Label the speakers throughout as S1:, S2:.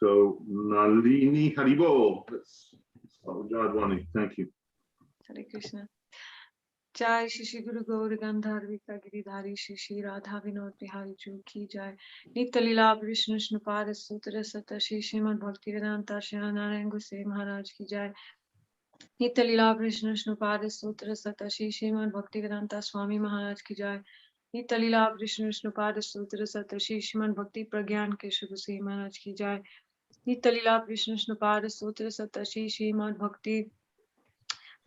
S1: So Nalini Haribol. Let's start with Jadwani. Thank you.
S2: Hare Krishna. Jai Shri Guru Gaur Gandharvika Giridhari Shri Radha Vinod Bihari Ju Ki Jai. Nitya Leela Vishnu Snupada Sutra Sata Shri Srimad Bhaktivedanta Shri Narayan Gosai Maharaj Ki Jai. Nitya Leela Vishnu Snupada Sutra Sata Shri Srimad Bhaktivedanta Swami Maharaj Ki Jai. Nitya Leela Vishnu Snupada Sutra Sata Shri Srimad Bhakti Pragyan Keshav Gosai Maharaj Ki Jai. Nitya Leela Vishnu Snupada Sutra Sata Shri Srimad Bhakti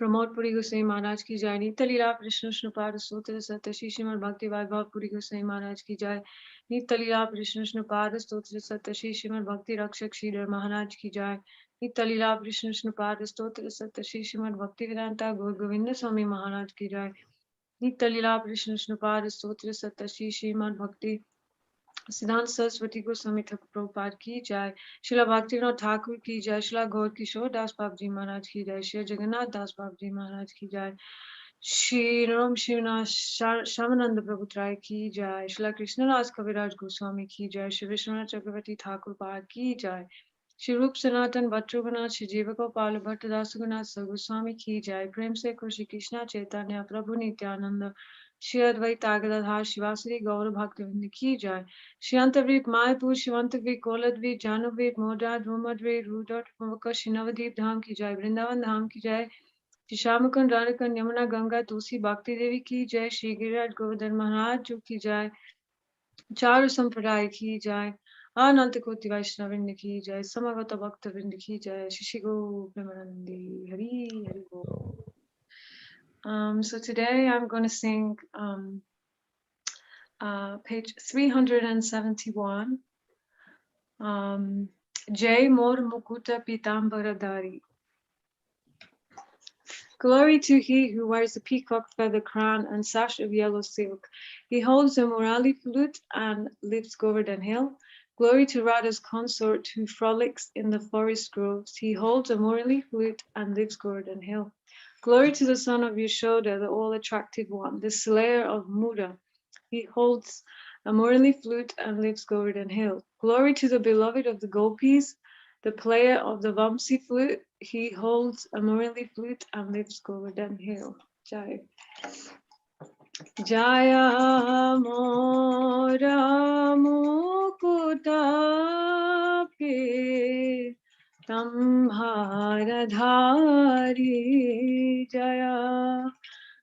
S2: Pramod Puri Gosai Maharaj Ki Jai. Nitya Leela Vishnu Snupada Sutra Sata Shri Srimad Bhakti Vaibhav Puri Gosai Maharaj Ki Jai. Nitya Leela Vishnu Snupada Sutra Sata Shri Srimad Bhakti Rakshak Sridhar Maharaj Ki Jai. Nitya Leela Vishnu Snupada Sutra Sata Shri Srimad Bhakti Vedanta Gaur Govinda Swami Maharaj Ki Jai. Nitya Leela Vishnu Snupada Sutra Sata Shri Srimad Bhakti Siddhanta Saraswati Goswami Thakur Prabhupada Ki Jai. Srila Bhaktivinoda Thakur Ki Jai. Srila Gaur Kishore Das Babaji Maharaj Ki Jai. Srila Jagannath Das Babaji Maharaj Ki Jai. Shri Ram Shivna Shamananda Prabhupada Ki Jai. Srila Krishna Das Kaviraj Goswami Ki Jai. Shri Vishwanath Chakravarti Thakur Pad Ki Jai. Shri Rup Sanatan Bhattravanath Shri Jiva Gopal Bhattadasagunath Sargoswami Ki Jai. Prem Se Shri Krishna Chaitanya Prabhu Nityananda Shri Advaita Gadadhar Shivasari Gaura Bhaktivinoda Ki Jai. Shri Antavrit Mayapur Shivantavrit Koladvit Janavit Modad Rumadvit Rudot Mavaka Shri Navadip Dham Ki Jai. Vrindavan Dham Ki Jai. Shri Shamakund Radhakund Yamuna Ganga Tulsi Bhakti Devi Ki Jai. Shri Giriraj Govardhan Maharaj Ji Ki Jai. Charu Sampradaya Ki Jai. Ananta Koti Vaishnavinda Ki Jai. Samagata Bhakta Vrinda Ki Jai. Shri Go Premanandi Hari Hari Bo. So today I'm going to sing page 371. Jai Mor Mukuta Pitambaradari. Glory to he who wears a peacock feather crown and sash of yellow silk. He holds a Murali flute and lifts Govardhan hill. Glory to Radha's consort who frolics in the forest groves. He holds a Murali flute and lifts Govardhan hill. Glory to the son of Yashoda, the all-attractive one, the slayer of Muda. He holds a Murali flute and lifts Govardhan hill. Glory to the beloved of the gopis, the player of the Vamsi flute. He holds a Murali flute and lifts Govardhan hill. Jai. Jaya Mora Mukuta Pe Tamharadhari. Jaya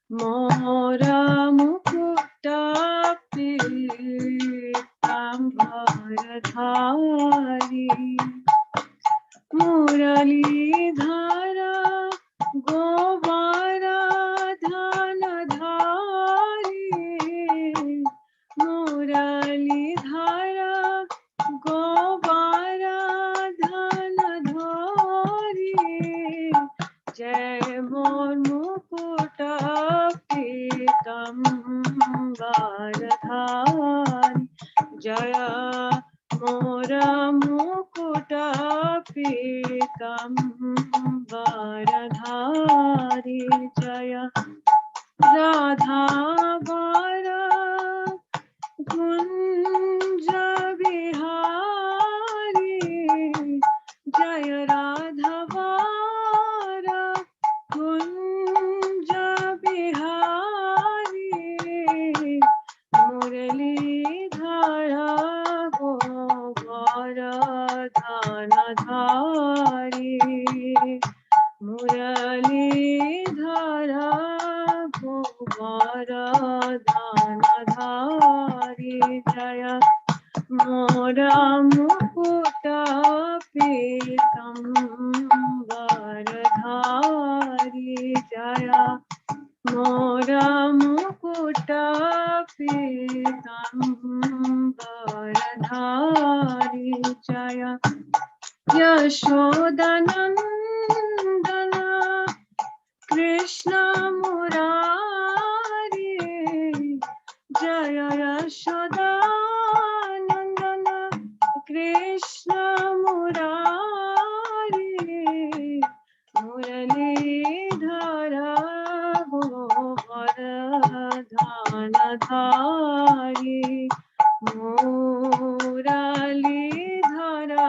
S2: Mora Mukuta Pe Tamharadhari. Murali Dhara Govara Dhanadhari. Murali Dhara Govara Dhanadhari. Jai Mor Mukuta Pitambaradhari. Jaya Mora Mukuta Pitambaradhari. Jaya Radha Vara Kunja Bihari. Jaya Radha Vara Kunja Bihari. Murali Dhara Govara Dhanadhari. Murali Dhara Govara Dhanadhari. Jaya Mora Mukuta Pitambaradhari. Jaya Mora Mukuta Pitambaradhari. Jaya Yashodanandana Krishna Murari. Jaya Yashodanandana Krishna Murari. Murali Dhara Govara Dhanadhari. Murali Dhara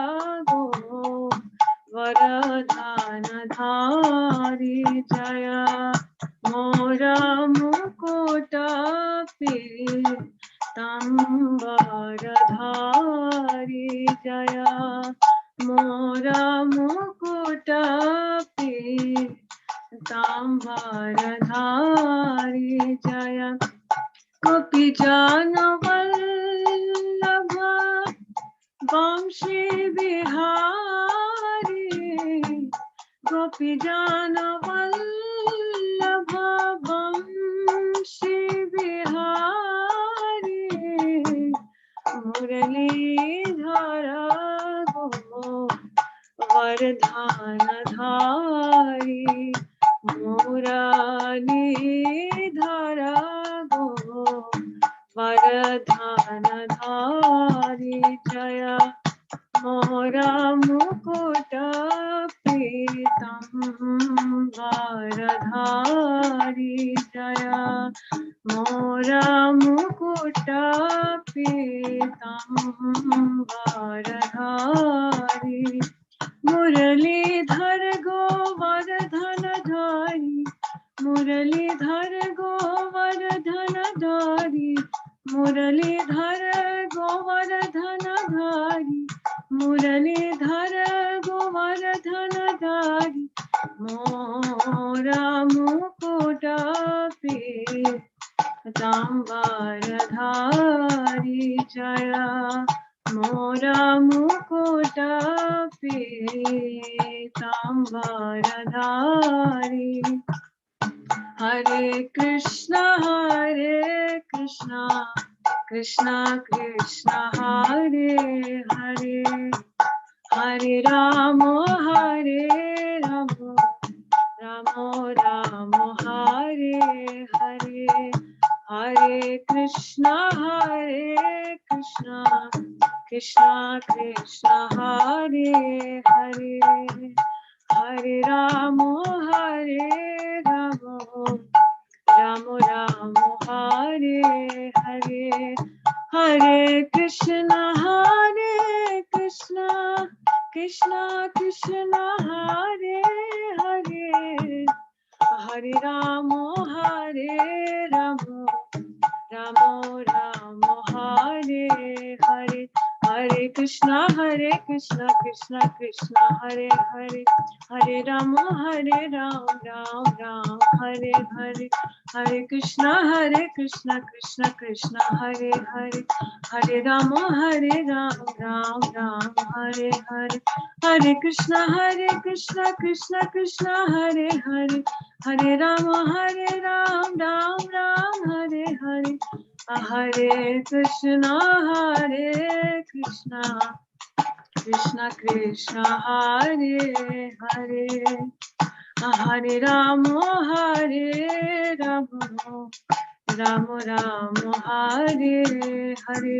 S2: पीताम्बरधारी जय मोरा मुकुट पीताम्बरधारी जय गोपीजन वल्लभ वंशी बिहारी गोपीजन वल्लभ वंशी बिहारी मुरलीधर गोवर्धनधारी मुरलीधर गोवर्धनधारी जय मोरा मुकुट पीताम्बरधारी जय मोरा मुकुट पीताम्बरधारी मुरलीधर गोवर्धनधारी मुरलीधर गोवर्धनधारी मुरलीधर गोवर्धनधारी मुरलीधर गोवर्धनधारी मोरा मुकुट पीताम्बरधारी जय मोरा मुकुट पीताम्बरधारी हरे कृष्णा कृष्णा कृष्णा हरे हरे हरे राम राम राम हरे हरे हरे कृष्णा कृष्णा कृष्णा हरे हरे हरे राम राम हरे हरे हरे कृष्णा कृष्णा कृष्णा हरे हरे हरे राम राम हरे हरे हरे कृष्णा कृष्णा कृष्णा हरे हरे हरे राम राम हरे हरे हरे कृष्णा कृष्णा कृष्णा हरे हरे हरे राम राम हरे हरे हरे कृष्णा कृष्णा कृष्णा हरे हरे हरे राम राम हरे हरे हरे कृष्णा कृष्णा कृष्णा हरे हरे हरे राम राम हरे हरे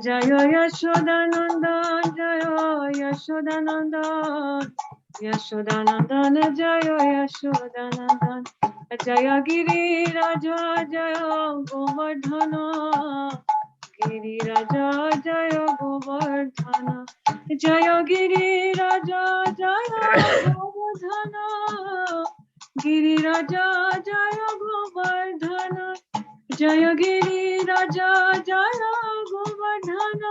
S2: जय यशोदानंदन जय यशोदानंदन जय यशोदानंदन जय गिरिराज जय गोवर्धन गिरिराज जय गोवर्धन जय गिरिराज जय गोवर्धन गिरिराज जय गोवर्धन जय गिरिराज जय गोवर्धन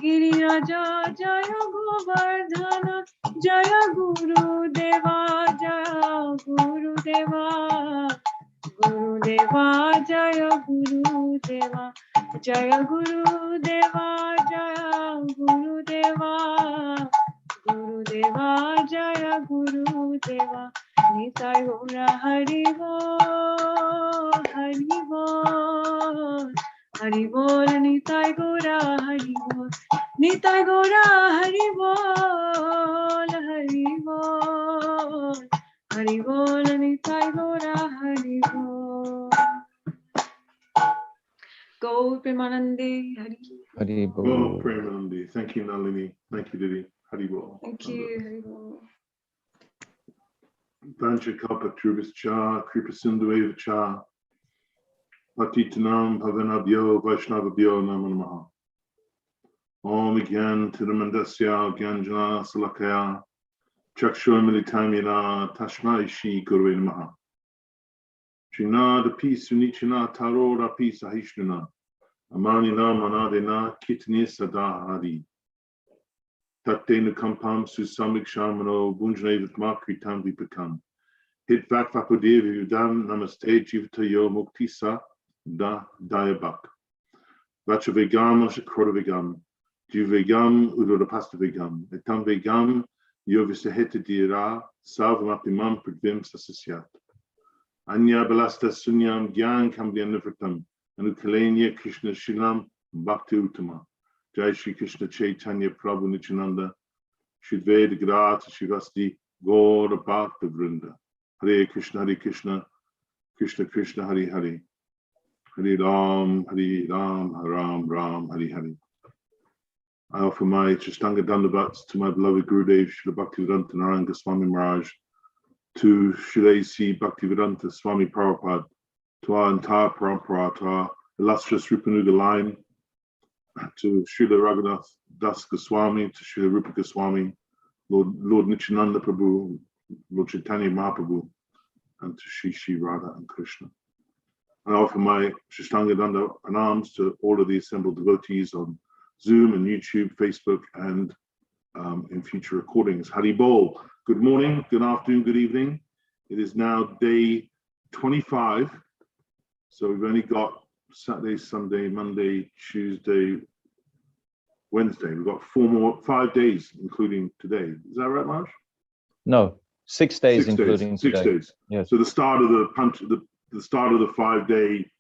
S2: गिरिराज जय गोवर्धन जय गुरुदेवा गुरुदेवा जय गुरुदेवा जय गुरुदेवा जय गुरुदेवा निताय गौर हरि बोल हरि बोल निताय गौर हरि बोल निताय गौर हरि बोल हरि बोल निताय गौर हरि बोल गौ प्रेमानंदे Hari
S3: Hari
S1: Oh,
S3: Bol.
S1: Premanandi. Thank you, Nalini. Thank you, Didi. Haribo.
S2: Thank you Hari Bol.
S1: Vanchakalpa Trubhischa, Kripasindu Evacha, Patitanam Bhavanabhyo, Vaishnavabhyo Namo Namaha. Om Gyan Tirumandasya, Gyanjana Salakaya, Chakshur Militamina, Tashma Ishi Gurve Namaha. Shinadapi Sunichina Tarorapi Sahishnuna Amanina Manadena Kitni Sadahari Taktena Kampam Susamik Shamano Bunjne Vitma Kritam Vipakam Hit Vatvapudevi Vidan Namaste Jivtayo Muktisa Da Dayabak Vachavegam Shakrodavegam Jivegam Udodapastavegam Etam Vegam Yovisaheta Dira Savamapimam Pridvim Sasasyat Anya Balasta Sunyam Gyan Kambianivritam Anukalenya Krishna Shilam Bhakti Uttama Jai Shri Krishna Chaitanya Prabhu Nityananda Shidveda Grata Shivasti Gaura Bhakta Vrinda Hare Krishna Krishna Krishna Hare Hare Hare Ram Ram Ram Hare Hare. I offer my Chastanga Dandavats to my beloved Gurudev Srila Bhaktivedanta Narada Goswami Maharaj, to Srila C. Bhaktivedanta Swami Prabhupada, to our entire parampara, to our illustrious Rupanuga line, to Srila Raghunath Das Goswami, to Srila Rupa Goswami, Lord Nityananda Prabhu, Lord Chaitanya Mahaprabhu, and to Shri Radha and Krishna. I offer my Shristanga Danda pranams to all of the assembled devotees on Zoom and YouTube, Facebook, and in future recordings. Hari Bol. Good morning, good afternoon, good evening. It is now day 25. So we've only got Saturday, Sunday, Monday, Tuesday, Wednesday. We've got 5 days, including today. Is that right, Marsh?
S3: No, 6 days,
S1: 6
S3: including
S1: days.
S3: today.
S1: 6 days.
S3: Yes.
S1: So the start of the start of the 5-day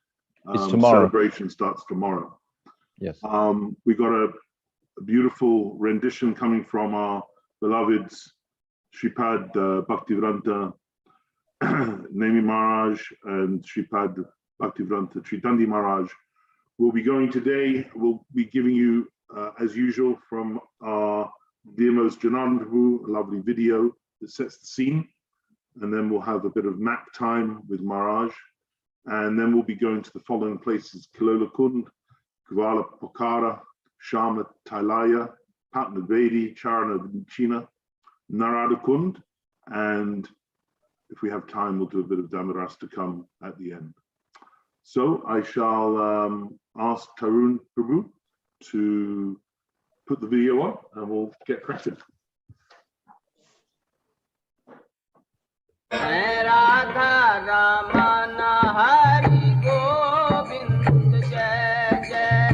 S1: celebration starts tomorrow.
S3: Yes.
S1: We got a beautiful rendition coming from our beloveds Shripad Bhaktivedanta Nemi Maharaj and Shripad Bhaktivedanta Tridandi Maharaj. We'll be going today, we'll be giving you, as usual, from our dearmost Janardhan Prabhu, a lovely video that sets the scene. And then we'll have a bit of map time with Maharaj. And then we'll be going to the following places: Killola-kunda, Gvala-pokhara, Syama-talaiya, Ratna-vedi, Carana-cihna, Narada Kund, and if we have time, we'll do a bit of Damaras to come at the end. So I shall ask Tarun Prabhu to put the video on, and we'll get cracking.
S4: Radha Ramana Hari Govind Jai Jai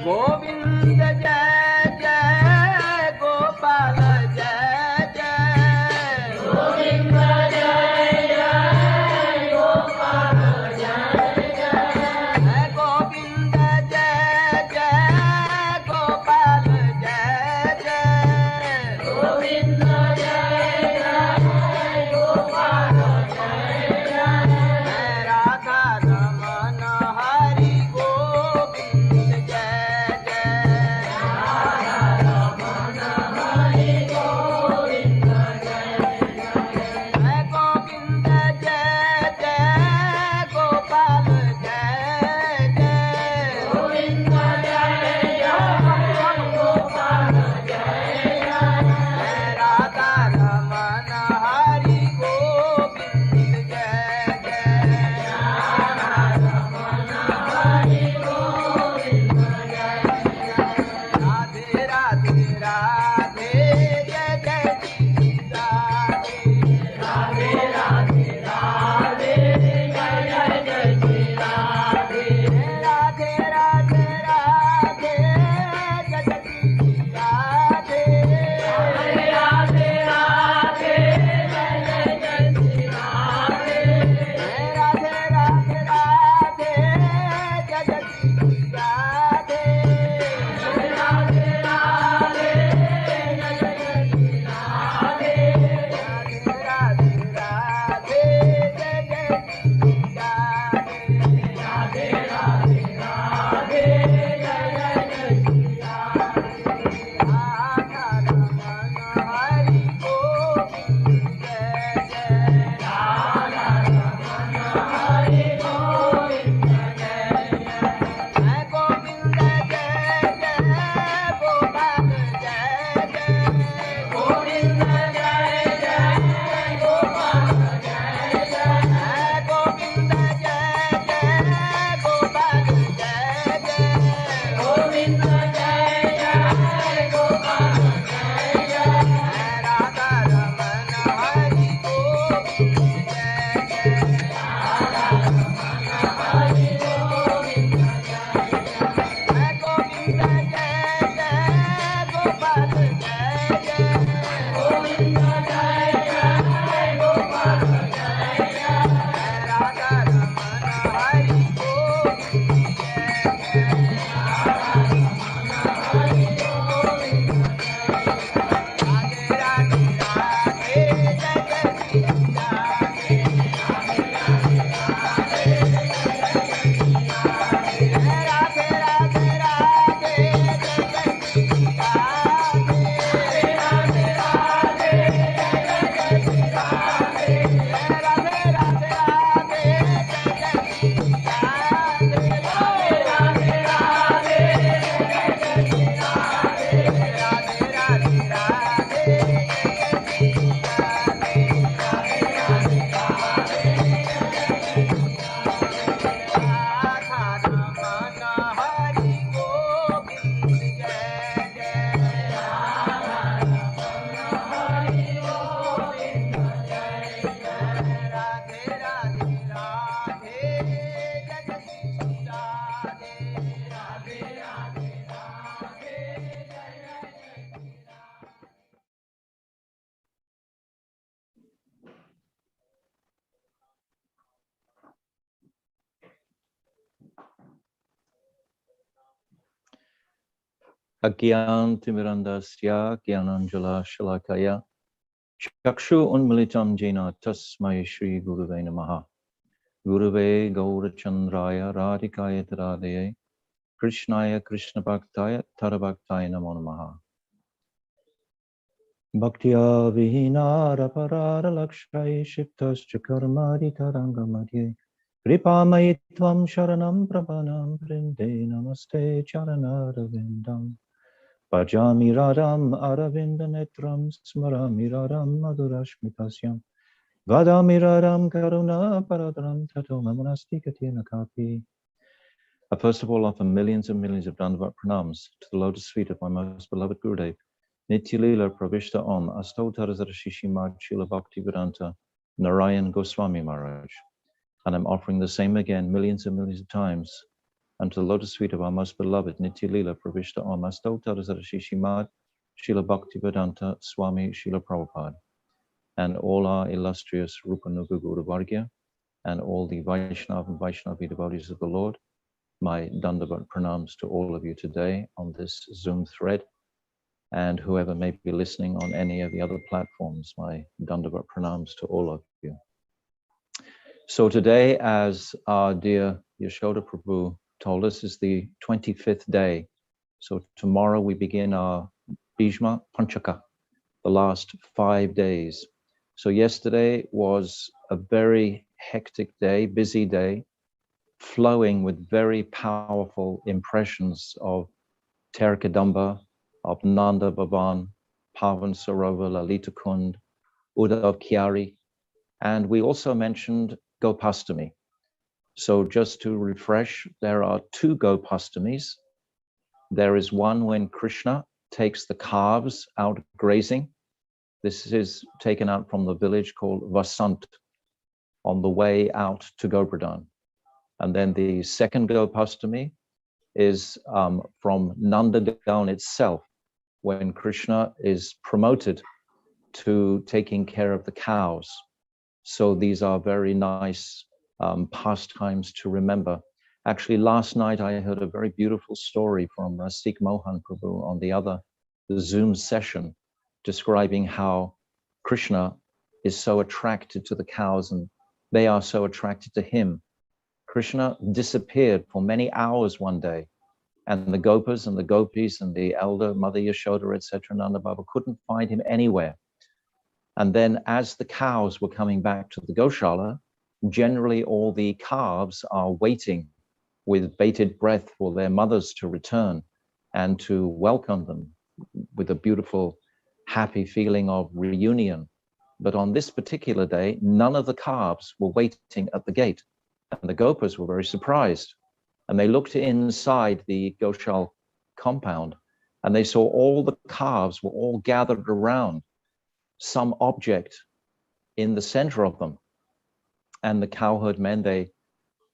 S4: Govind Jai Jai Gopal Jai Jai Govind Jai Jai Gopal Jai Jai Govind Jai Jai Gopal Jai Jai
S3: Agyantimirandasya Gyananjala Shalakaya Chakshu Unmilitam Jena Tasmai Shri Guruve Namaha Guruve Gaurachandraya Radhikaya Taradeye Krishnaya Krishna Bhaktaya Tarabhaktaya Namo Namaha Bhaktya Vihinara Parara Lakshaya Shiptascha Karmadi Tarangamadye Kripamai Tvam Sharanam Prabhanam Vrinde Namaste Charanarvindam Bhajami Radham Aravinda Netram Smarami Radham Madhurashmitasyam Vadami Radham Karuna Paradram Tato Mamanasti Katina Kapi. I first of all offer millions and millions of Dandavat pranams to the lotus feet of my most beloved Gurudev, Nityalila Pravishta Om Astotara Shishi Marg Srila Bhaktivedanta Narayan Goswami Maharaj. And I'm offering the same again millions and millions of times unto the lotus feet of our most beloved Nityalila Pravishta Om Astotara Shishi Marg Srila Bhaktivedanta Swami Srila Prabhupada, and all our illustrious Rupanuga Guru Vargya, and all the Vaishnava and Vaishnavi devotees of the Lord. My Dandavat pranams to all of you today on this Zoom thread, and whoever may be listening on any of the other platforms, my Dandavat pranams to all of you. So today, as our dear Yashoda Prabhu told us, is the 25th day. So tomorrow we begin our Bhishma Panchaka, the last 5 days. So yesterday was a very hectic day, busy day, flowing with very powerful impressions of Terkadamba, of Nanda Bhavan, Pavan Sarovar, Lalita Kund, Uddhav Kyari, and we also mentioned Gopastami. So just to refresh, there are 2 Gopastamis. There is one when Krishna takes the calves out grazing. This is taken out from the village called Vasant on the way out to Govardhan. And then the second Gopastami is from Nandagan itself, when Krishna is promoted to taking care of the cows. So these are very nice pastimes to remember. Actually, last night I heard a very beautiful story from Rasik Mohan Prabhu on the Zoom session, describing how Krishna is so attracted to the cows and they are so attracted to him. Krishna disappeared for many hours one day, and the Gopas and the Gopis and the elder Mother Yashoda, etc., Nanda Baba couldn't find him anywhere. And then as the cows were coming back to the Goshala, generally all the calves are waiting with bated breath for their mothers to return and to welcome them with a beautiful, happy feeling of reunion. But on this particular day, none of the calves were waiting at the gate. And the Gopas were very surprised. And they looked inside the Goshal compound and they saw all the calves were all gathered around some object in the center of them. And the cowherd men, they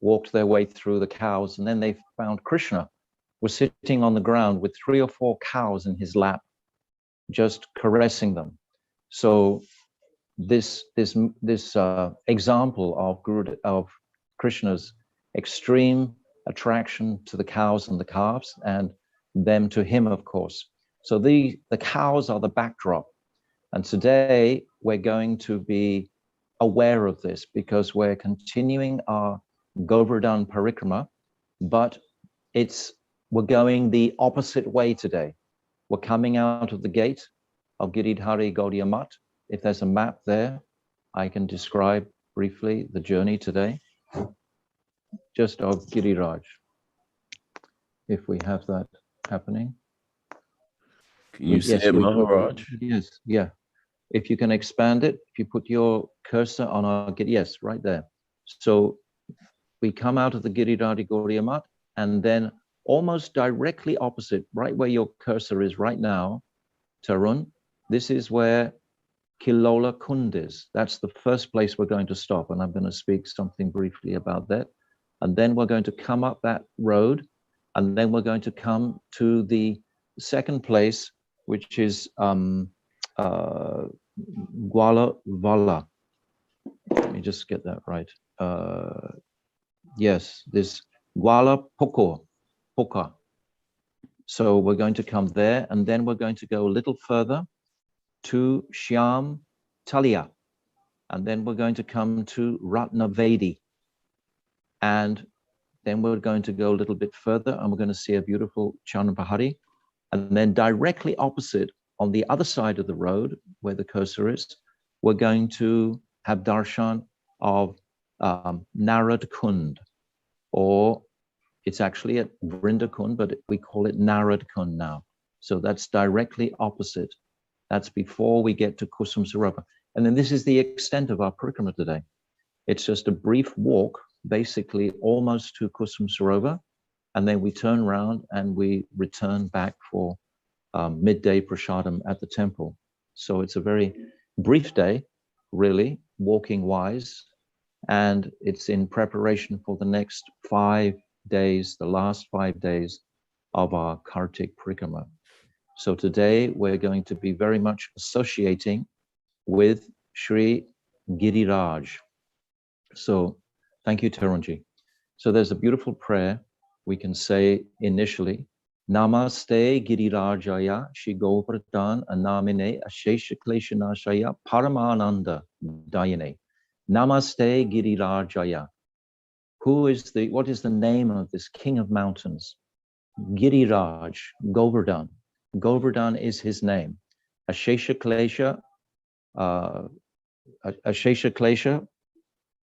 S3: walked their way through the cows, and then they found Krishna was sitting on the ground with 3 or 4 cows in his lap, just caressing them. So this example of Krishna's extreme attraction to the cows and the calves, and them to him, of course. So the cows are the backdrop. And today we're going to be aware of this because we're continuing our Govardhan Parikrama, but we're going the opposite way today. We're coming out of the gate of Giridhari Gaudiya Math. If there's a map there, I can describe briefly the journey today, just of Giriraj, if we have that happening.
S5: Can you see it, Maharaj?
S3: Yes, yeah. If you can expand it, if you put your cursor on our Giri, yes, right there. So we come out of the Giridhari Gaudiya Math, and then almost directly opposite, right where your cursor is right now, Tarun, this is where Killola-kunda is. That's the first place we're going to stop, and I'm going to speak something briefly about that. And then we're going to come up that road, and then we're going to come to the second place, which is Gvala-pokhara. Let me just get that right. Yes, this Gvala-pokhara. So we're going to come there, and then we're going to go a little further to Syama-talaiya, and then we're going to come to Ratna-vedi, and then we're going to go a little bit further, and we're going to see a beautiful Chandrapahari, and then directly opposite, on the other side of the road where the cursor is, we're going to have darshan of Narada Kund, or it's actually at Vrindakund, but we call it Narada Kund now. So that's directly opposite. That's before we get to Kusum Sarovar. And then this is the extent of our Parikrama today. It's just a brief walk, basically almost to Kusum Sarovar, and then we turn around and we return back for midday prasadam at the temple. So it's a very brief day, really, walking wise, and it's in preparation for the next 5 days, the last 5 days of our Kartik Parikrama. So today we're going to be very much associating with Sri Giriraj. So thank you, Tarunji. So there's a beautiful prayer we can say initially. Namaste Girirajaya Shri Govardhan Anamine Ashesha Kleshanashaya Paramananda Dayane. Namaste Girirajaya. What is the name of this king of mountains? Giriraj, Govardhan. Govardhan is his name. Ashesha Klesha, Ashesha Klesha,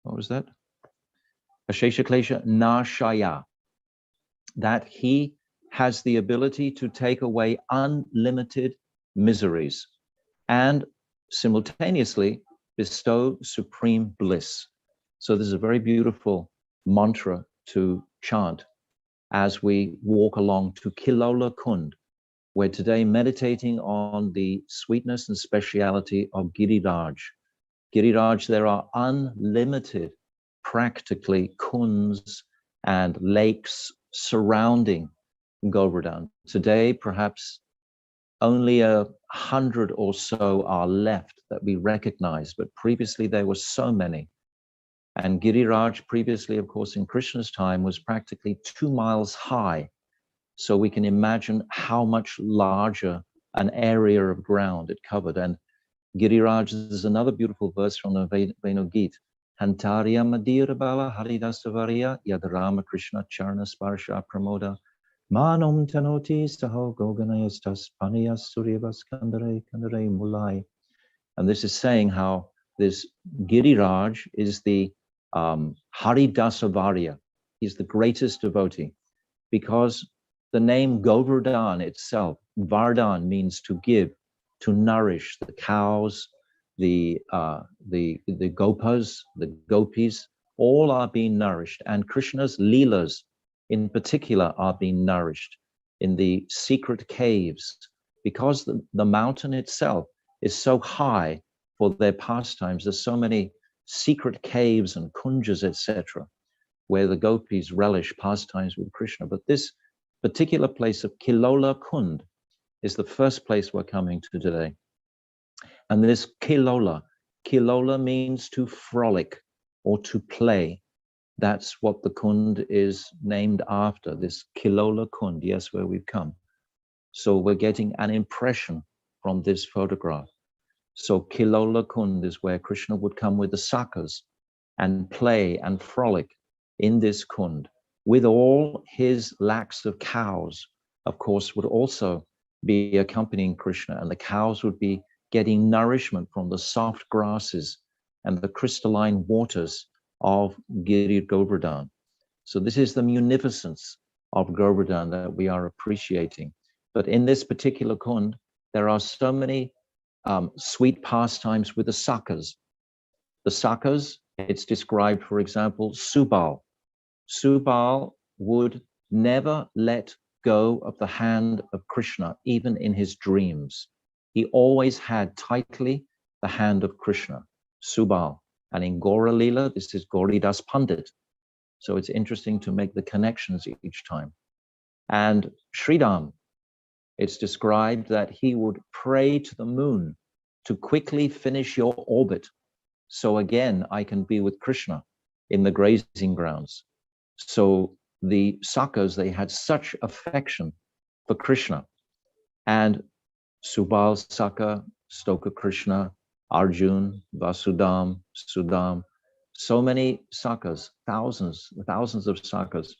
S3: what was that? Ashesha Klesha Nashaya. That he has the ability to take away unlimited miseries and simultaneously bestow supreme bliss. So this is a very beautiful mantra to chant as we walk along to Killola-kunda. We're today meditating on the sweetness and speciality of Giriraj. Giriraj, there are unlimited, practically, kunds and lakes surrounding Govardhan. Today, perhaps only 100 or so are left that we recognize, but previously there were so many. And Giriraj previously, of course, in Krishna's time, was practically 2 miles high. So we can imagine how much larger an area of ground it covered. And Giriraj, there's another beautiful verse from the Venu-gita. Hantarya Madhira Bala Haridasavariya Yadarama Krishna Charna Sparsha Pramoda Manum Tanoti Saho Goganayastas Paniyas Suryavas Kandare Kandare Mulai. And this is saying how this Giriraj is the Haridasavarya. He's the greatest devotee, because the name Govardhan itself, Vardhan, means to give, to nourish. The cows, the gopas, the gopis, all are being nourished, and Krishna's leelas in particular are being nourished in the secret caves, because the mountain itself is so high for their pastimes. There's so many secret caves and kunjas, etc., where the gopis relish pastimes with Krishna. But this particular place of Killola-kunda is the first place we're coming to today. And this Killola means to frolic or to play. That's what the Kund is named after, this Killola-kunda, yes, where we've come. So we're getting an impression from this photograph. So Killola-kunda is where Krishna would come with the sakas and play and frolic in this kund, with all his lakhs of cows, of course, would also be accompanying Krishna, and the cows would be getting nourishment from the soft grasses and the crystalline waters of Giri Govardhan. So this is the munificence of Govardhan that we are appreciating. But in this particular kund, there are so many sweet pastimes with the sakas. The sakas, it's described, for example, Subal. Subal would never let go of the hand of Krishna, even in his dreams. He always had tightly the hand of Krishna, Subal. And in Gaura Lila, this is Gauridas Pandit. So it's interesting to make the connections each time. And Sridham, it's described that he would pray to the moon to quickly finish your orbit. So again, I can be with Krishna in the grazing grounds. So the sakas, they had such affection for Krishna. And Subal, Saka, Stoka Krishna, Arjun, Vasudam, Sudam, so many Sakas, thousands of Sakas.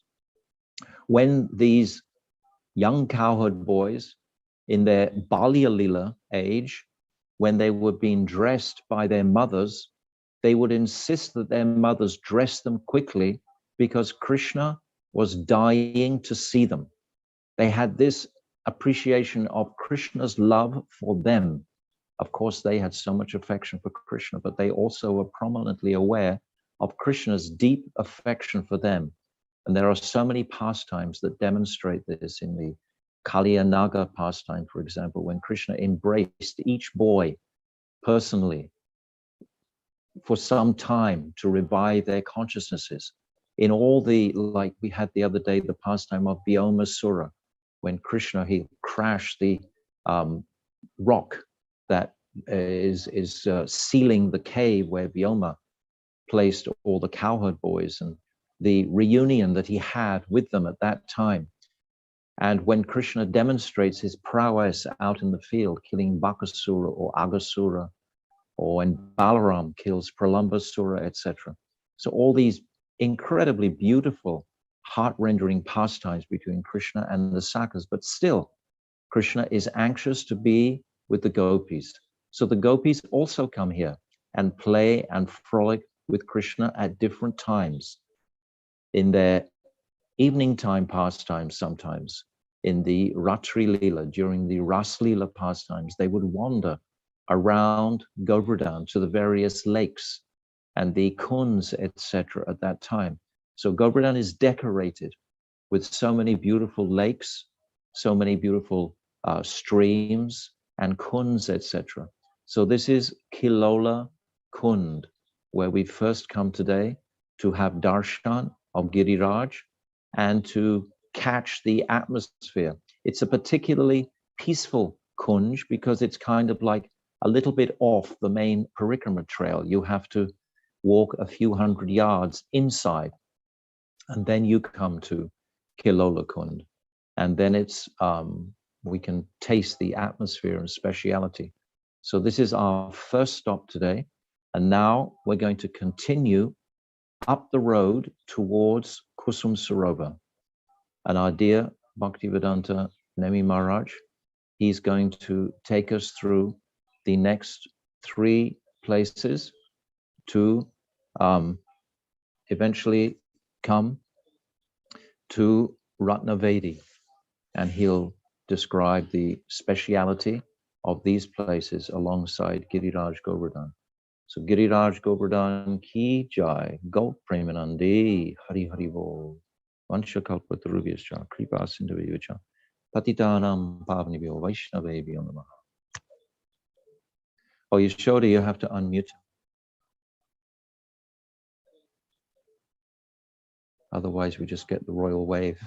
S3: When these young cowherd boys in their Balya Lila age, when they were being dressed by their mothers, they would insist that their mothers dress them quickly because Krishna was dying to see them. They had this appreciation of Krishna's love for them. Of course, they had so much affection for Krishna, but they also were prominently aware of Krishna's deep affection for them. And there are so many pastimes that demonstrate this in the Kalya-naga pastime, for example, when Krishna embraced each boy personally for some time to revive their consciousnesses. In all the, like we had the other day, the pastime of Vyoma-sura, when Krishna, he crashed the rock that is sealing the cave where Vyoma placed all the cowherd boys, and the reunion that he had with them at that time. And when Krishna demonstrates his prowess out in the field, killing Bakasura or Agasura, or when Balaram kills Pralambasura, etc. So all these incredibly beautiful, heart-rendering pastimes between Krishna and the Sakas, but still, Krishna is anxious to be with the gopis. So the gopis also come here and play and frolic with Krishna at different times. In their evening time pastimes sometimes, in the Ratri Lila, during the Ras Lila pastimes, they would wander around Govardhan to the various lakes and the kunds, etc. at that time. So Govardhan is decorated with so many beautiful lakes, so many beautiful streams and kunds, etc. So this is Killola-kunda, where we first come today to have darshan of Giriraj and to catch the atmosphere. It's a particularly peaceful kunj because it's kind of like a little bit off the main Parikrama trail. You have to walk a few hundred yards inside, and then you come to Killola-kunda. And then it's, we can taste the atmosphere and speciality. So this is our first stop today. And now we're going to continue up the road towards Kusum Sarovar. And our dear Bhaktivedanta Nemi Maharaj, he's going to take us through the next 3 places to eventually come to Ratna-vedi. And he'll describe the speciality of these places alongside Giriraj Govardhan. So Giriraj Govardhan ki jai, Gop Premanandi, Hari Hari Bol, Vansha Kalpatarubhyascha, Kripa Sindhavyacha, Patitanam Pavnibhyo, Vaishnavebhyo Namaha. Oh, Yashoda, you have to unmute. Otherwise, we just get the royal wave.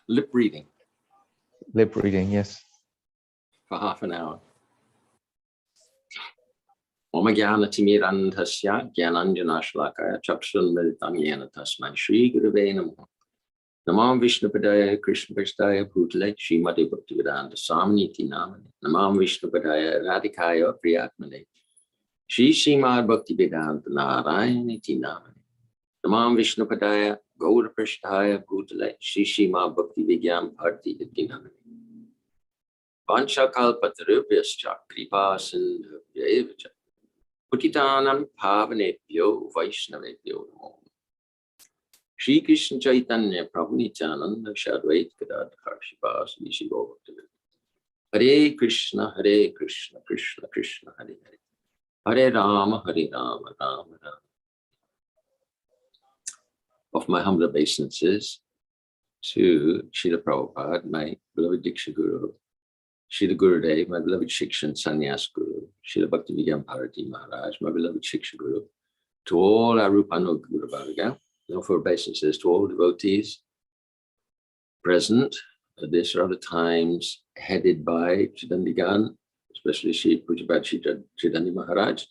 S6: Lip reading.
S3: Lip reading, yes.
S6: For half an hour. Om Jnana-timirandhasya Jnananjana-shlakaya Chakshurunmilitam Yena Tasmai Shri Gurave Namaha. Namam Vishnupadaya Krishna-prasthaya Bhutale Srimati Bhaktivedanta Swamini Namane. Namam Vishnupadaya Radhikaya Priyatmane Shri Srimad Bhaktivedanta Narayani Namane. Namam Vishnupadaya Gaura-prasthaya Bhutale Shri Srimad Bhaktivedanta Bharti Namane. Vanchakalpatarubhyascha Kripa Sindhavyacha Patitanam Pavanebhyo Vaishnavebhyo Namo. Shri Krishna Chaitanya Prabhu Nityananda Shadvait Gadadhar Shivas Nishigo Hare Krishna, Krishna Krishna, Hare Hare. Hare Rama, Rama Rama. Of my humble obeisances to Srila Prabhupada, my beloved Diksha Guru, Srila Gurudev, my beloved Shikshan Sannyas Guru, Srila Bhaktivedanta Bharati Maharaj, my beloved Shiksha Guru, to all our Rupanuga Guru Varga, and offer obeisances to all devotees present at this or other times, headed by Chidandigan, especially Shri Pujabhat Chidandi Maharaj,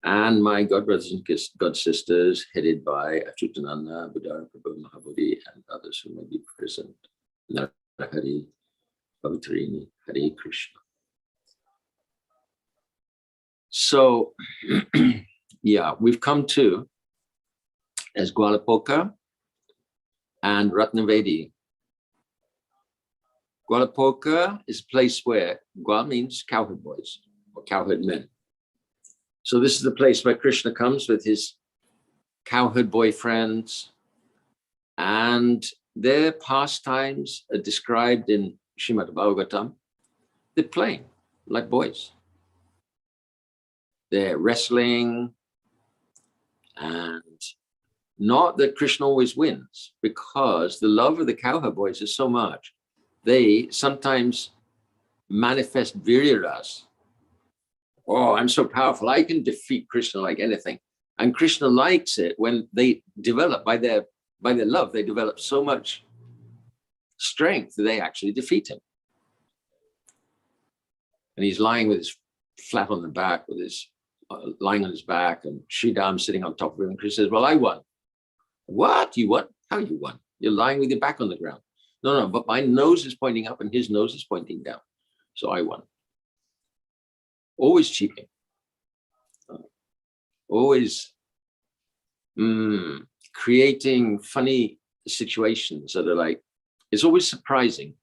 S6: and my godbrothers and god sisters, headed by Achyutananda, Budara Prabhu Mahabodhi, and others who may be present. Narada Hari, Pavitrini, Hare Krishna. So, yeah, we've come to as Gvala-pokhara and Ratna-vedi. Gvala-pokhara is a place where Gvala means cowherd boys or cowherd men. So this is the place where Krishna comes with his cowherd boy friends, and their pastimes are described in Srimad Bhagavatam. They're playing like boys. They're wrestling, and not that Krishna always wins, because the love of the cowherd boys is so much. They sometimes manifest virya-ras. Oh, I'm so powerful, I can defeat Krishna like anything. And Krishna likes it when they develop, by their love, they develop so much strength that they actually defeat him. And he's lying with his flat on the back, with his lying on his back, and Sridham sitting on top of him. And Krishna says, well, I won. What? You won? How you won? You're lying with your back on the ground. No, but my nose is pointing up and his nose is pointing down. So I won. Always cheating. Always creating funny situations that are like, it's always surprising.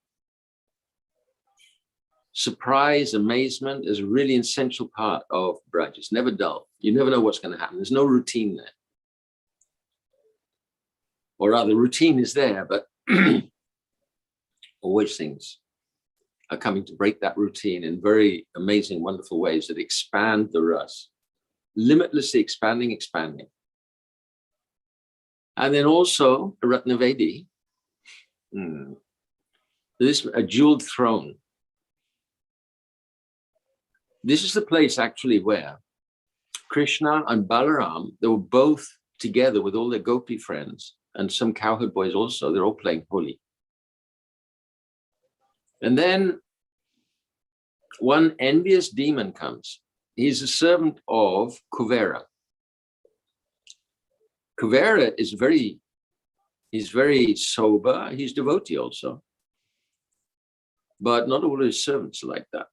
S6: Surprise, amazement is a really essential part of Braj. It's never dull. You never know what's going to happen. There's no routine there. Or rather, routine is there, but always things are coming to break that routine in very amazing, wonderful ways that expand the ras. Limitlessly expanding. And then also, Ratna-vedi, this a jeweled throne. This is the place actually where Krishna and Balaram, they were both together with all their gopi friends and some cowherd boys also. They're all playing Holi. And then one envious demon comes. He's a servant of Kuvera. Kuvera is he's very sober. He's devotee also. But not all his servants are like that.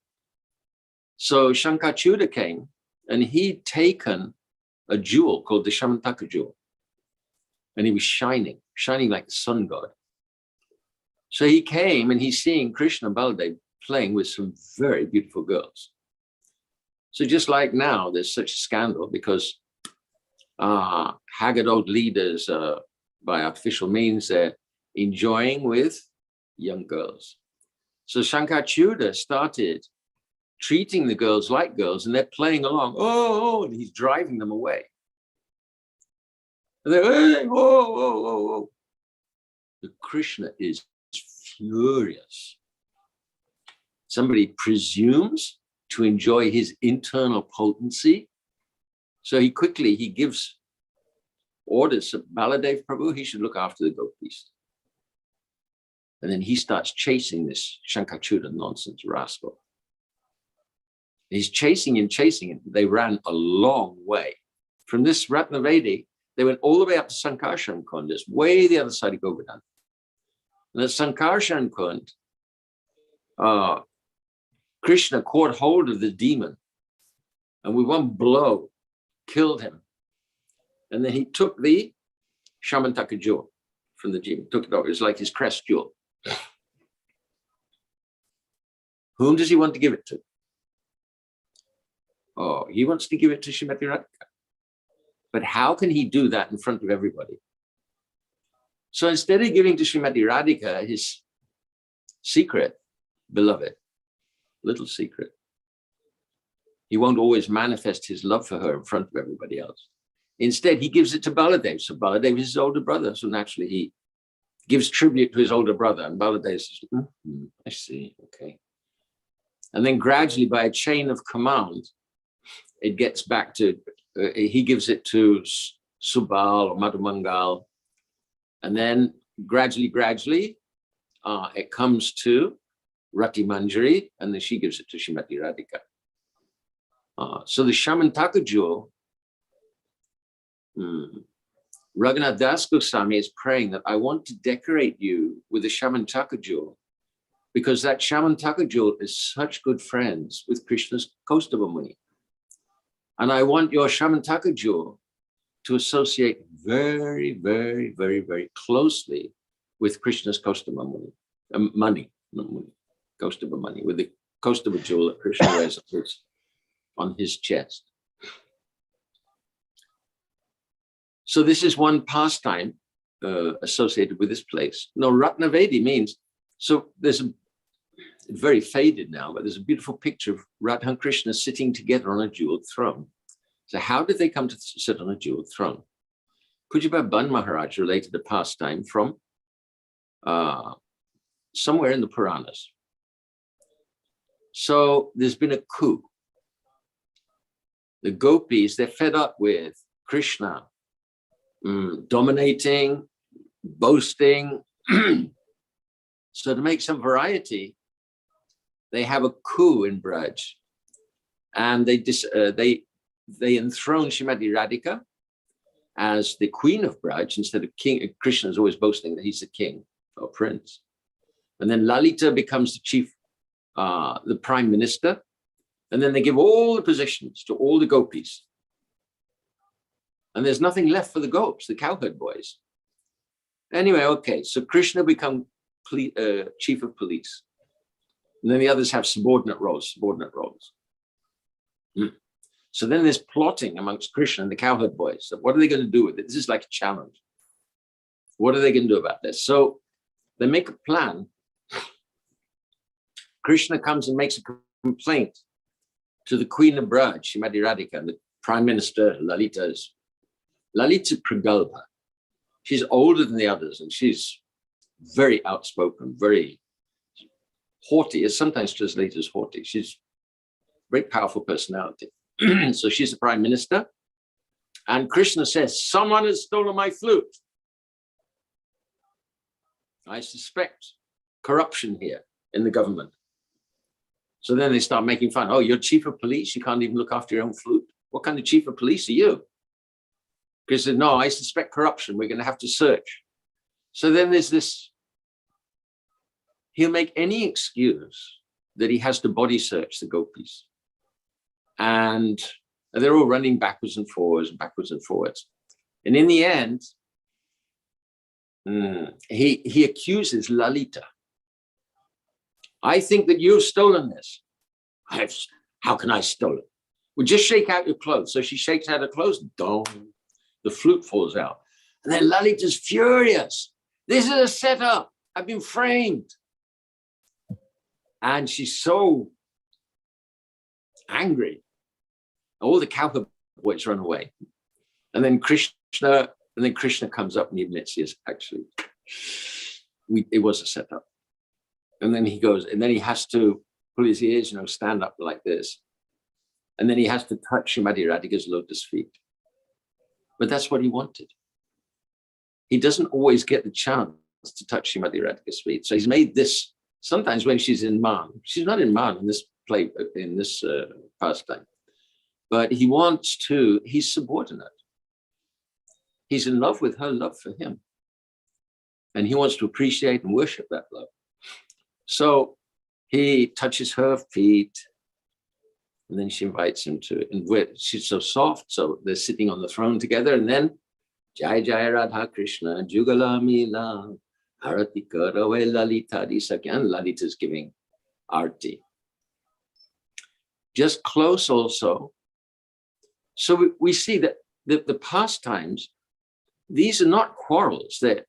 S6: So Shankar-Chuda came, and he'd taken a jewel called the Syama-talaiya jewel. And he was shining like the sun god. So he came and he's seeing Krishna and Baladev playing with some very beautiful girls. So just like now, there's such a scandal because haggard old leaders, by artificial means, they're enjoying with young girls. So Shankar-Chuda started treating the girls like girls, and they're playing along. Oh, and he's driving them away. And they're, hey, whoa. The Krishna is furious. Somebody presumes to enjoy his internal potency. So he gives orders to Baladev Prabhu, he should look after the gopis. And then he starts chasing this Shankar-Chuda nonsense rascal. He's chasing him. They ran a long way. From this Ratna-vedi, they went all the way up to Sankarshan-kunda, just way the other side of Govardhan. And at Sankarshan-kunda, Krishna caught hold of the demon and with one blow killed him. And then he took the Syama-talaiya jewel from the demon, took it over. It was like his crest jewel. Whom does he want to give it to? Oh, he wants to give it to Srimati Radhika. But how can he do that in front of everybody? So instead of giving to Srimati Radhika his secret, beloved, little secret, he won't always manifest his love for her in front of everybody else. Instead, he gives it to Baladev. So Baladev is his older brother. So naturally, he gives tribute to his older brother. And Baladev says, I see, okay. And then gradually, by a chain of command, it gets back to, he gives it to Subal or Madhumangal. And then gradually, it comes to Rati Manjari, and then she gives it to Srimati Radhika. So the Syama-talaiya jewel Raghunath Das Goswami is praying that I want to decorate you with a Syama-talaiya jewel, because that Syama-talaiya jewel is such good friends with Krishna's Kaustubha Muni. And I want your Syama-talaiya jewel to associate very, very, very, very closely with Krishna's Kaustubha Muni, money, not money, Kaustubha money, with the Kaustubha jewel that Krishna wears on his chest. So this is one pastime associated with this place. No, Ratna-vedi means, so there's a, very faded now, but there's a beautiful picture of Radha and Krishna sitting together on a jeweled throne. So how did they come to sit on a jeweled throne? Pujabha Ban Maharaj related a pastime from somewhere in the Puranas. So there's been a coup. The gopis, they're fed up with Krishna dominating, boasting. So to make some variety, they have a coup in Braj, and they enthrone Srimati Radhika as the queen of Braj instead of king. Krishna is always boasting that he's the king or prince. And then Lalita becomes the chief, the prime minister. And then they give all the positions to all the gopis. And there's nothing left for the gopis, the cowherd boys. Anyway, okay, so Krishna becomes chief of police. And then the others have subordinate roles. So then there's plotting amongst Krishna and the cowherd boys. So what are they going to do with it? This is like a challenge. What are they going to do about this? So they make a plan. Krishna comes and makes a complaint to the queen of Braj, Srimati Radhika, and the prime minister, Lalita Pragalbha. She's older than the others, and she's very outspoken, very haughty, is sometimes translated as haughty. She's a very powerful personality. So she's the prime minister. And Krishna says, someone has stolen my flute. I suspect corruption here in the government. So then they start making fun. Oh, you're chief of police? You can't even look after your own flute? What kind of chief of police are you? Krishna said, no, I suspect corruption. We're going to have to search. So then there's this. He'll make any excuse that he has to body search the gopis. And they're all running backwards and forwards. And in the end, he accuses Lalita. I think that you've stolen this. How can I steal it? Well, just shake out your clothes. So she shakes out her clothes. Dong, the flute falls out. And then Lalita's furious. This is a setup. I've been framed. And she's so angry. All the cowherd boys run away. And then Krishna comes up and he admits, yes, actually, it was a setup. And then he goes, and then he has to pull his ears, stand up like this. And then he has to touch Srimati Radhika's lotus feet. But that's what he wanted. He doesn't always get the chance to touch Srimati Radhika's feet. So he's made this, sometimes when she's in Man, she's not in Man in this play, in this pastime, but he's subordinate. He's in love with her love for him. And he wants to appreciate and worship that love. So he touches her feet, and then she invites him to, and she's so soft, so they're sitting on the throne together, and then Jai Jai Radha Krishna, Jugala Mila, Arati Karave Lalita Disakya, and Lalita's giving arti. Just close also. So we see that the pastimes, these are not quarrels. They're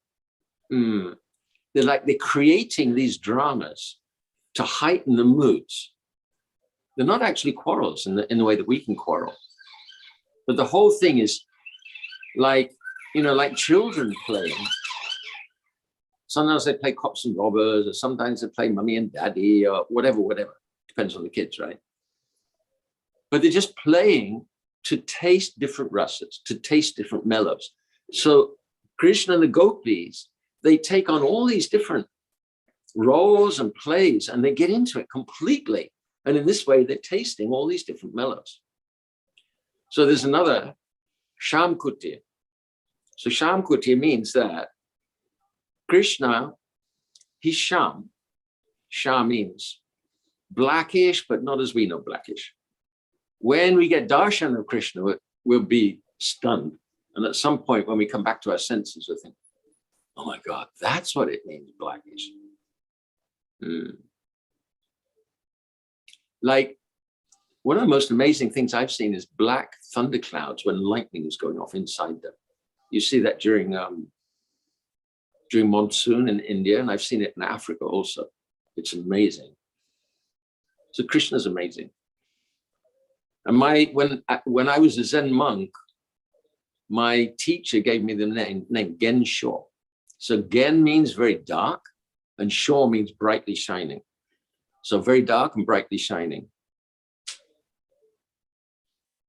S6: creating these dramas to heighten the moods. They're not actually quarrels in the way that we can quarrel. But the whole thing is like children playing. Sometimes they play cops and robbers, or sometimes they play mummy and daddy, or whatever. Depends on the kids, right? But they're just playing to taste different rasas, to taste different mellows. So Krishna and the gopis, they take on all these different roles and plays, and they get into it completely. And in this way, they're tasting all these different mellows. So there's another Shamkuti. So Syama-kuti means that Krishna, he's Syam. Syam means blackish, but not as we know blackish. When we get darshan of Krishna, we'll be stunned. And at some point, when we come back to our senses, we'll think, oh my God, that's what it means, blackish. Like, one of the most amazing things I've seen is black thunderclouds when lightning is going off inside them. You see that during monsoon in India, and I've seen it in Africa also. It's amazing. So Krishna's amazing. And when I was a Zen monk, my teacher gave me the name Gensho. So Gen means very dark, and Sho means brightly shining. So very dark and brightly shining.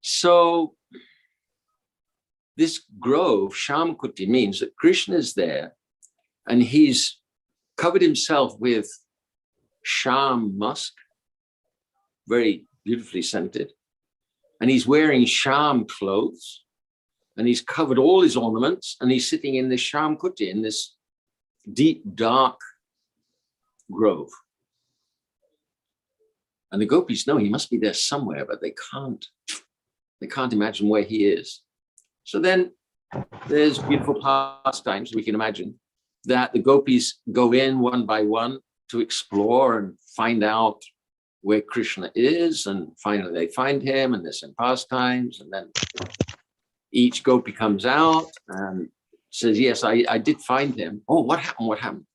S6: So this grove, Syama-kuti, means that Krishna is there, and he's covered himself with Syam musk, very beautifully scented. And he's wearing Syam clothes, and he's covered all his ornaments, and he's sitting in this Syama-kuti, in this deep, dark grove. And the gopis know he must be there somewhere, but they can't imagine where he is. So then there's beautiful pastimes we can imagine that the gopis go in one by one to explore and find out where Krishna is, and finally they find him, and there's some pastimes, and then each gopi comes out and says, yes, I did find him. Oh, what happened? What happened?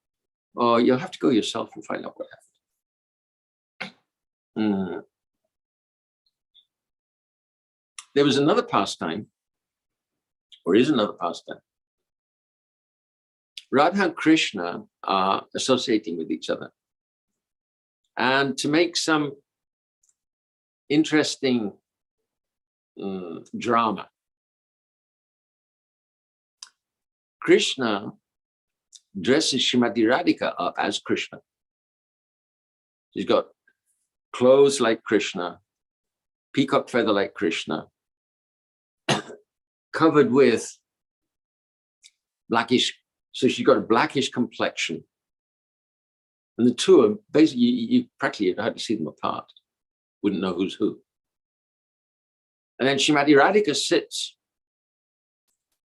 S6: Oh, you'll have to go yourself and find out what happened. There was another pastime, or is another pastime. Radha and Krishna are associating with each other. And to make some interesting drama, Krishna dresses Srimati Radhika up as Krishna. She's got clothes like Krishna, peacock feather like Krishna, covered with blackish, so she's got a blackish complexion. And the two are basically, you practically had to see them apart, wouldn't know who's who. And then Srimati Radhika sits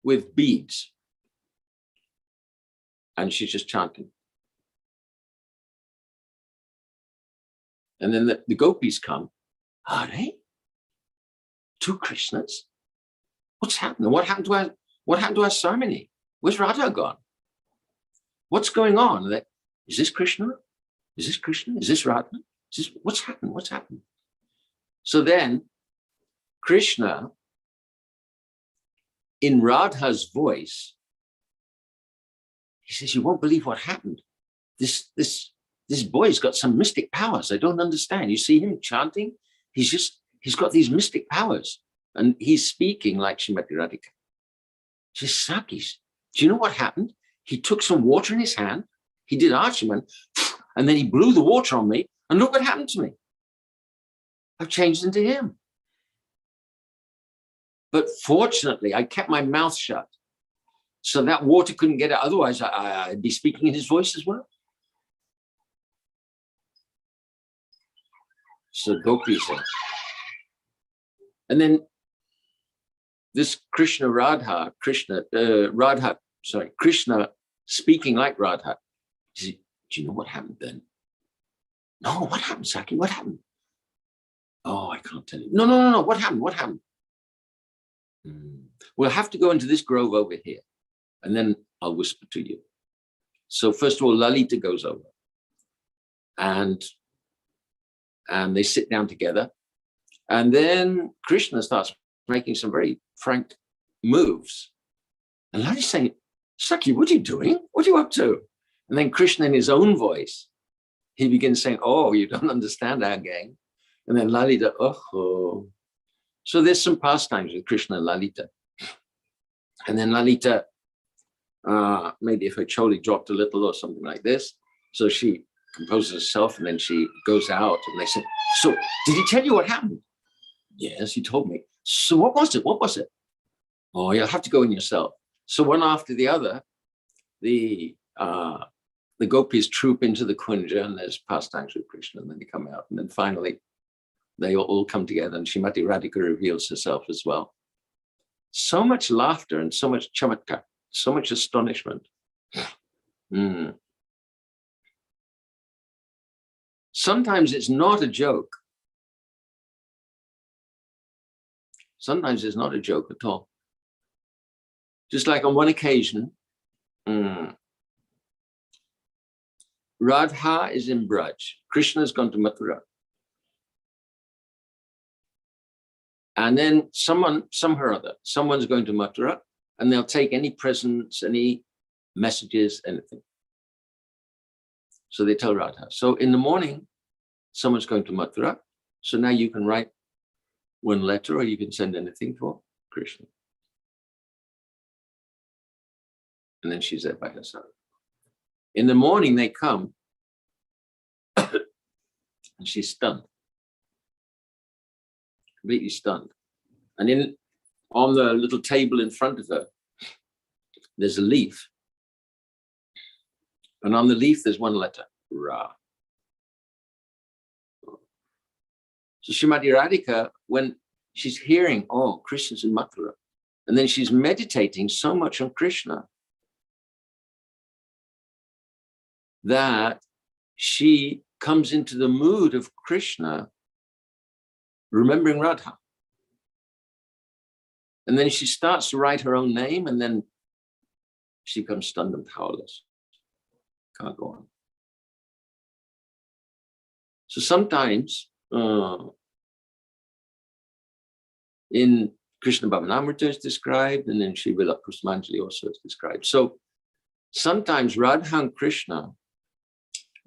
S6: with beads, and she's just chanting. And then the gopis come. Are they? Two Krishnas? What's happening? What happened to our ceremony? Where's Radha gone? What's going on? Is this Krishna? Is this Krishna? Is this Radha? What's happened? What's happened? So then Krishna, in Radha's voice, he says, you won't believe what happened. This boy's got some mystic powers. I don't understand. You see him chanting? He's got these mystic powers. And he's speaking like Srimati Radhika. She says, Sakis, do you know what happened? He took some water in his hand. He did Archaman, and then he blew the water on me. And look what happened to me. I've changed into him. But fortunately, I kept my mouth shut, so that water couldn't get out. Otherwise, I'd be speaking in his voice as well. So Gopi said. And then this Krishna speaking like Radha. He said, do you know what happened then? No, what happened, Saki? What happened? Oh, I can't tell you. No. What happened? What happened? We'll have to go into this grove over here, and then I'll whisper to you. So first of all, Lalita goes over, and they sit down together. And then Krishna starts making some very frank moves. And Lalita's saying, Saki, what are you doing? What are you up to? And then Krishna, in his own voice, he begins saying, oh, you don't understand our game. And then Lalita, oh. So there's some pastimes with Krishna and Lalita. And then Lalita, maybe if her choli dropped a little or something like this, so she composes herself, and then she goes out, and they said, so did he tell you what happened? Yes, he told me. So what was it? What was it? Oh, you'll have to go in yourself. So one after the other, the gopis troop into the kunja, and there's pastimes with Krishna, and then they come out, and then finally they all come together, and Srimati Radhika reveals herself as well. So much laughter and so much chamatkar, so much astonishment. Sometimes it's not a joke. Sometimes it's not a joke at all. Just like on one occasion, Radha is in Braj. Krishna has gone to Mathura. And then someone's going to Mathura, and they'll take any presents, any messages, anything. So they tell Radha. So in the morning, someone's going to Mathura. So now you can write one letter, or you can send anything for Krishna. And then she's there by herself. In the morning, they come, and she's stunned, completely stunned. And on the little table in front of her, there's a leaf. And on the leaf, there's one letter, Ra. So Srimati Radhika, when she's hearing, oh, Krishna's in Mathura, and then she's meditating so much on Krishna that she comes into the mood of Krishna, remembering Radha. And then she starts to write her own name, and then she becomes stunned and powerless. Can't go on. So sometimes in Krishna Bhavanamrita is described, and then Srila Kusmanjali also is described. So sometimes Radha and Krishna,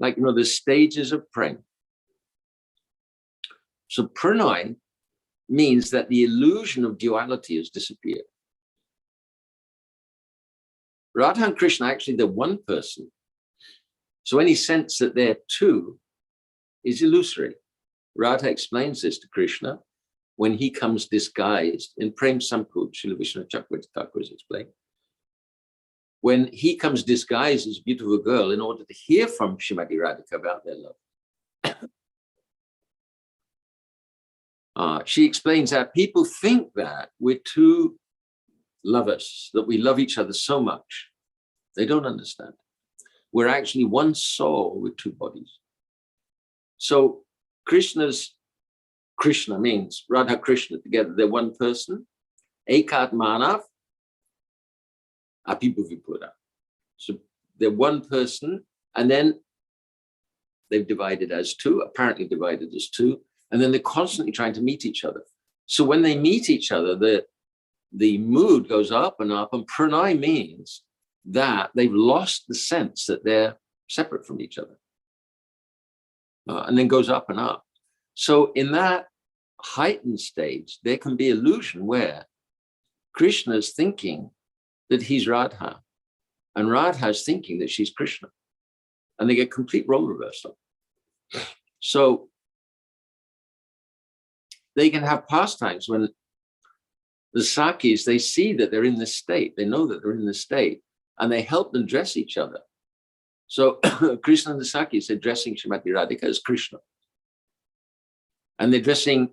S6: like, the stages of prema. So pranay means that the illusion of duality has disappeared. Radha and Krishna, actually, they're one person. So any sense that they're two is illusory. Radha explains this to Krishna when he comes disguised in Prem Sampud, Srila Vishnu Chakravarti Thakur is explained. When he comes disguised as a beautiful girl in order to hear from Srimati Radhika about their love. She explains that people think that we're two lovers, that we love each other so much. They don't understand. We're actually one soul with two bodies. So Krishna means Radha Krishna together, they're one person. Ekat Manav Apibhuvipura. So they're one person, and then they've divided as two, apparently divided as two, and then they're constantly trying to meet each other. So when they meet each other, the mood goes up, and pranay means that they've lost the sense that they're separate from each other. And then goes up and up. So in that heightened stage, there can be illusion where Krishna's thinking that he's Radha, and Radha's thinking that she's Krishna. And they get complete role reversal. So they can have pastimes when the Sakis, they see that they're in this state, they know that they're in this state, and they help them dress each other. So Krishna and the Sakis are dressing Srimati Radhika as Krishna. And they're dressing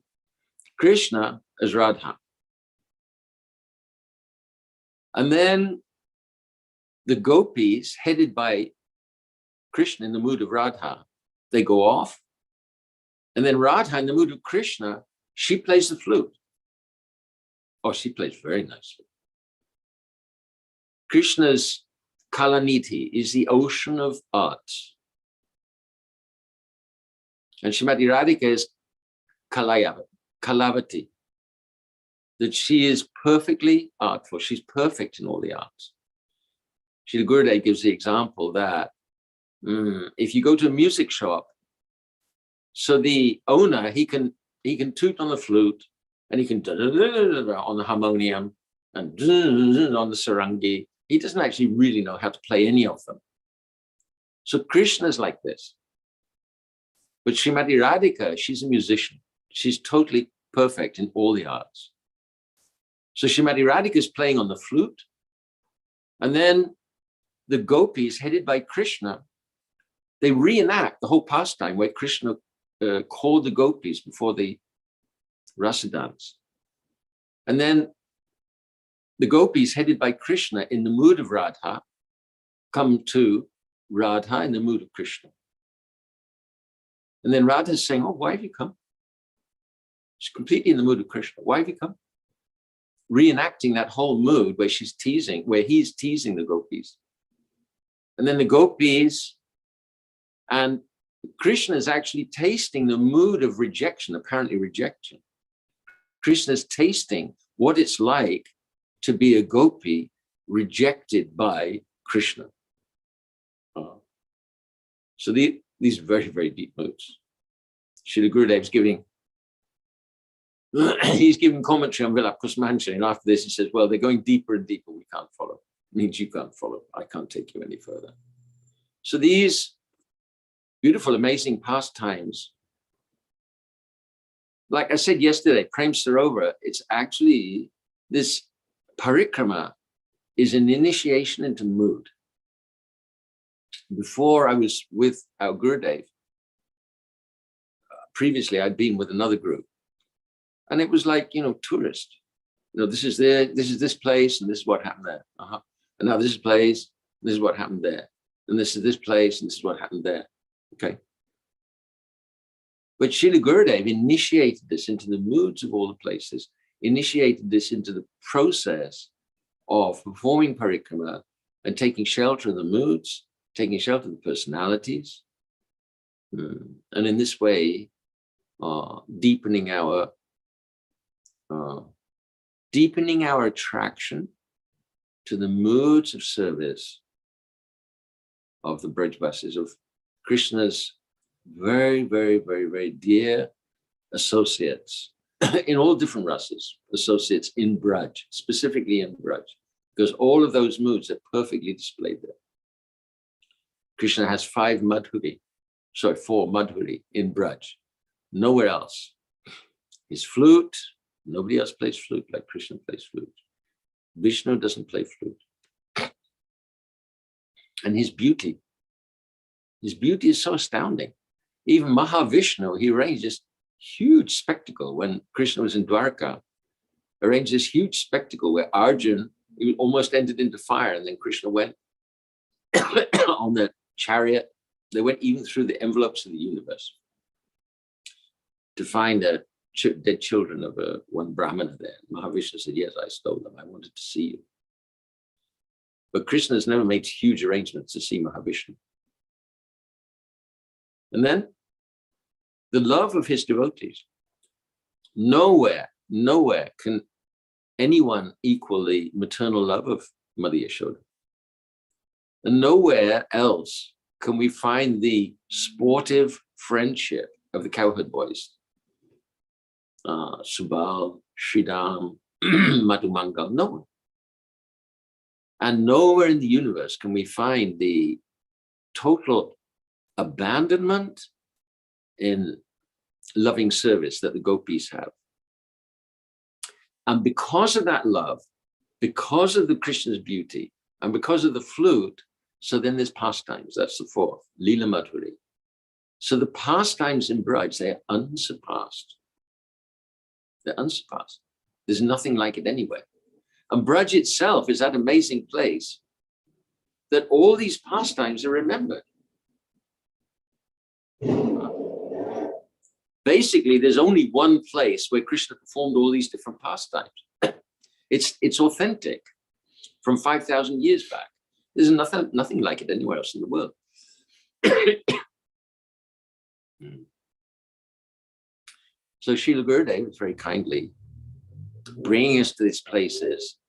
S6: Krishna as Radha. And then the gopis, headed by Krishna in the mood of Radha, they go off. And then Radha, in the mood of Krishna, she plays the flute. Oh, she plays very nicely. Krishna's Kalaniti is the ocean of arts. And Srimati Radhika is Kalavati, that she is perfectly artful. She's perfect in all the arts. Srila Gurudev gives the example that if you go to a music shop, so the owner, he can toot on the flute, and he can on the harmonium, and on the sarangi. He doesn't actually really know how to play any of them. So Krishna's like this. But Srimati Radhika, she's a musician. She's totally perfect in all the arts. So Srimati Radhika is playing on the flute, And then the gopis, headed by Krishna, they reenact the whole pastime where Krishna called the gopis before the rasa dance. And then the gopis, headed by Krishna in the mood of Radha, come to Radha in the mood of Krishna. And then Radha is saying, oh, why have you come? She's completely in the mood of Krishna. Why have you come? Reenacting that whole mood where she's teasing, where he's teasing the gopis. And then the gopis, and Krishna is actually tasting the mood of rejection, apparently rejection. Krishna is tasting what it's like to be a gopi rejected by Krishna. So these very, very deep moods. Srila Gurudev's giving, he's giving commentary on Villa-Kusmancha, and after this he says, well, they're going deeper and deeper, we can't follow. It means you can't follow, I can't take you any further. So these beautiful, amazing pastimes, like I said yesterday, Prem Sarovar, it's actually, this parikrama is an initiation into mood. Before I was with our Gurudev, previously I'd been with another group, and it was like, tourist. This is this place, and this is what happened there. And now this place, this is what happened there. And this is this place, and this is what happened there. Okay. But Srila Gurudev initiated this into the moods of all the places, initiated this into the process of performing parikrama and taking shelter of the moods, taking shelter of the personalities. And in this way, deepening our attraction to the moods of service of the Brajvasis, of Krishna's very, very, very, very dear associates in all different rasas, associates in Braj, specifically in Braj, because all of those moods are perfectly displayed there. Krishna has 4 Madhuri in Braj, nowhere else. His flute, nobody else plays flute like Krishna plays flute. Vishnu doesn't play flute. And his beauty is so astounding. Even Mahavishnu, he arranged this huge spectacle when Krishna was in Dwarka, arranged this huge spectacle where Arjun, he almost entered into fire, and then Krishna went on the chariot. They went even through the envelopes of the universe to find the dead children of one Brahmana there. Mahavishnu said, yes, I stole them. I wanted to see you. But Krishna has never made huge arrangements to see Mahavishnu. And then the love of his devotees. Nowhere can anyone equal the maternal love of Mother Yashoda. And nowhere else can we find the sportive friendship of the cowherd boys. Subal, Sridham, Madhumangal, no one. And nowhere in the universe can we find the total abandonment in loving service that the gopis have. And because of that love, because of the Krishna's beauty, and because of the flute, so then there's pastimes, that's the 4th, Leela Madhuri. So the pastimes in Braj, they are unsurpassed. They're unsurpassed. There's nothing like it anywhere. And Braj itself is that amazing place that all these pastimes are remembered. Basically, there's only one place where Krishna performed all these different pastimes. It's authentic from 5,000 years back. There's nothing like it anywhere else in the world. So Srila Gurudev was very kindly bringing us to these places.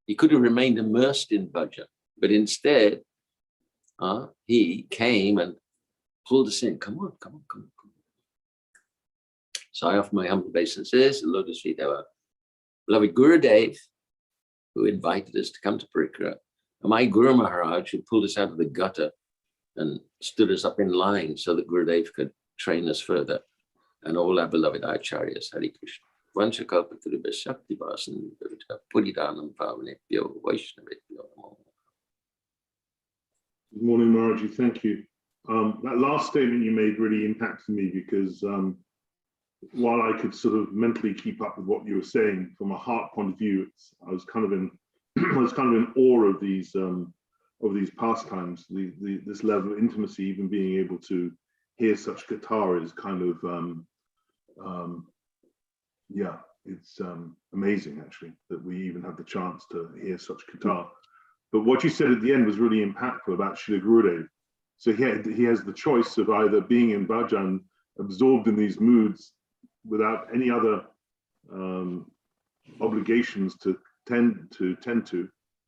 S6: He could have remained immersed in bhajan, but instead, he came and pulled us in. Come on. So I offer my humble obeisances, the lotus feet of our beloved Gurudev, who invited us to come to Parikrama, and my Guru Maharaj, who pulled us out of the gutter and stood us up in line so that Gurudev could train us further, and all our beloved Acharyas, Hare Krishna. Vanchakalpatarubhya Shakti Vasan Puridanam Pavanebhyo Vaishnavebhyo Namo
S1: Good morning, Maharaji. Thank you. That last statement you made really impacted me because while I could sort of mentally keep up with what you were saying, from a heart point of view, I was kind of in awe of these pastimes. This level of intimacy, even being able to hear such guitar, is kind of yeah, it's amazing actually that we even have the chance to hear such guitar. But what you said at the end was really impactful about Srila Gurudev. So he has the choice of either being in bhajan, absorbed in these moods without any other obligations to tend to,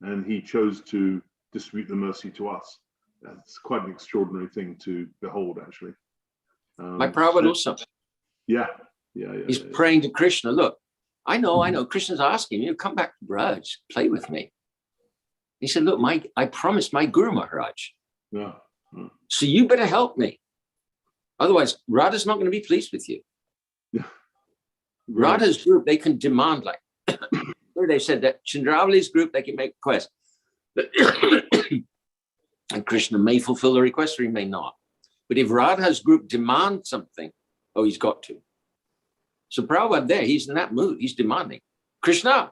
S1: and he chose to distribute the mercy to us. That's quite an extraordinary thing to behold, actually.
S6: My Prabhupada also.
S1: Yeah.
S6: He's praying to Krishna. Look, I know. Krishna's asking you, come back to Braj, play with me. He said, look, I promised my Guru Maharaj.
S1: Yeah.
S6: So you better help me. Otherwise, Radha's not going to be pleased with you.
S1: Yeah. Right.
S6: Radha's group, they can demand, like, they said that Chandravali's group, they can make requests. And Krishna may fulfill the request or he may not. But if Radha's group demands something, oh, he's got to. So Prabhupada there, he's in that mood. He's demanding. Krishna,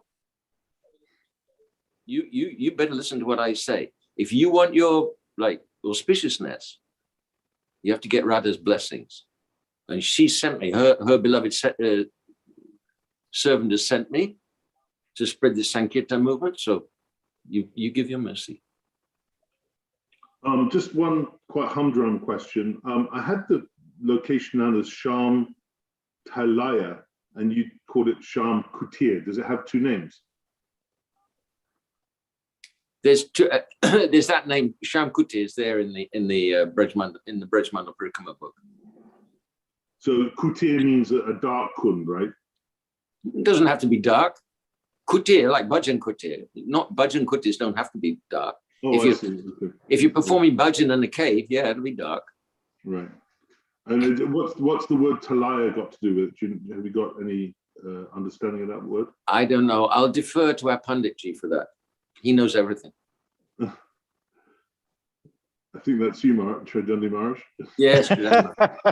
S6: you better listen to what I say. If you want your auspiciousness, you have to get Radha's blessings. And she sent me, her beloved servant has sent me to spread the Sankirtan movement. So you give your mercy.
S1: Just one quite humdrum question. I had location known as Syama-talaiya, and you called it Syam-kutir. Does it have two names?
S6: There's two. There's that name. Syam-kutir is there in the Vraja-mandala Parikrama book.
S1: So kutir means a dark kund, right?
S6: It doesn't have to be dark. Kutir, like bhajan kutir. Not bhajan kutirs don't have to be dark.
S1: Oh,
S6: If you're performing bhajan in a cave, yeah, it'll be dark.
S1: Right. And what's the word talaiya got to do with it? Have you got any understanding of that word?
S6: I don't know. I'll defer to our Panditji for that. He knows everything.
S1: I think that's you, Chaitanya Maharaj.
S6: Yes.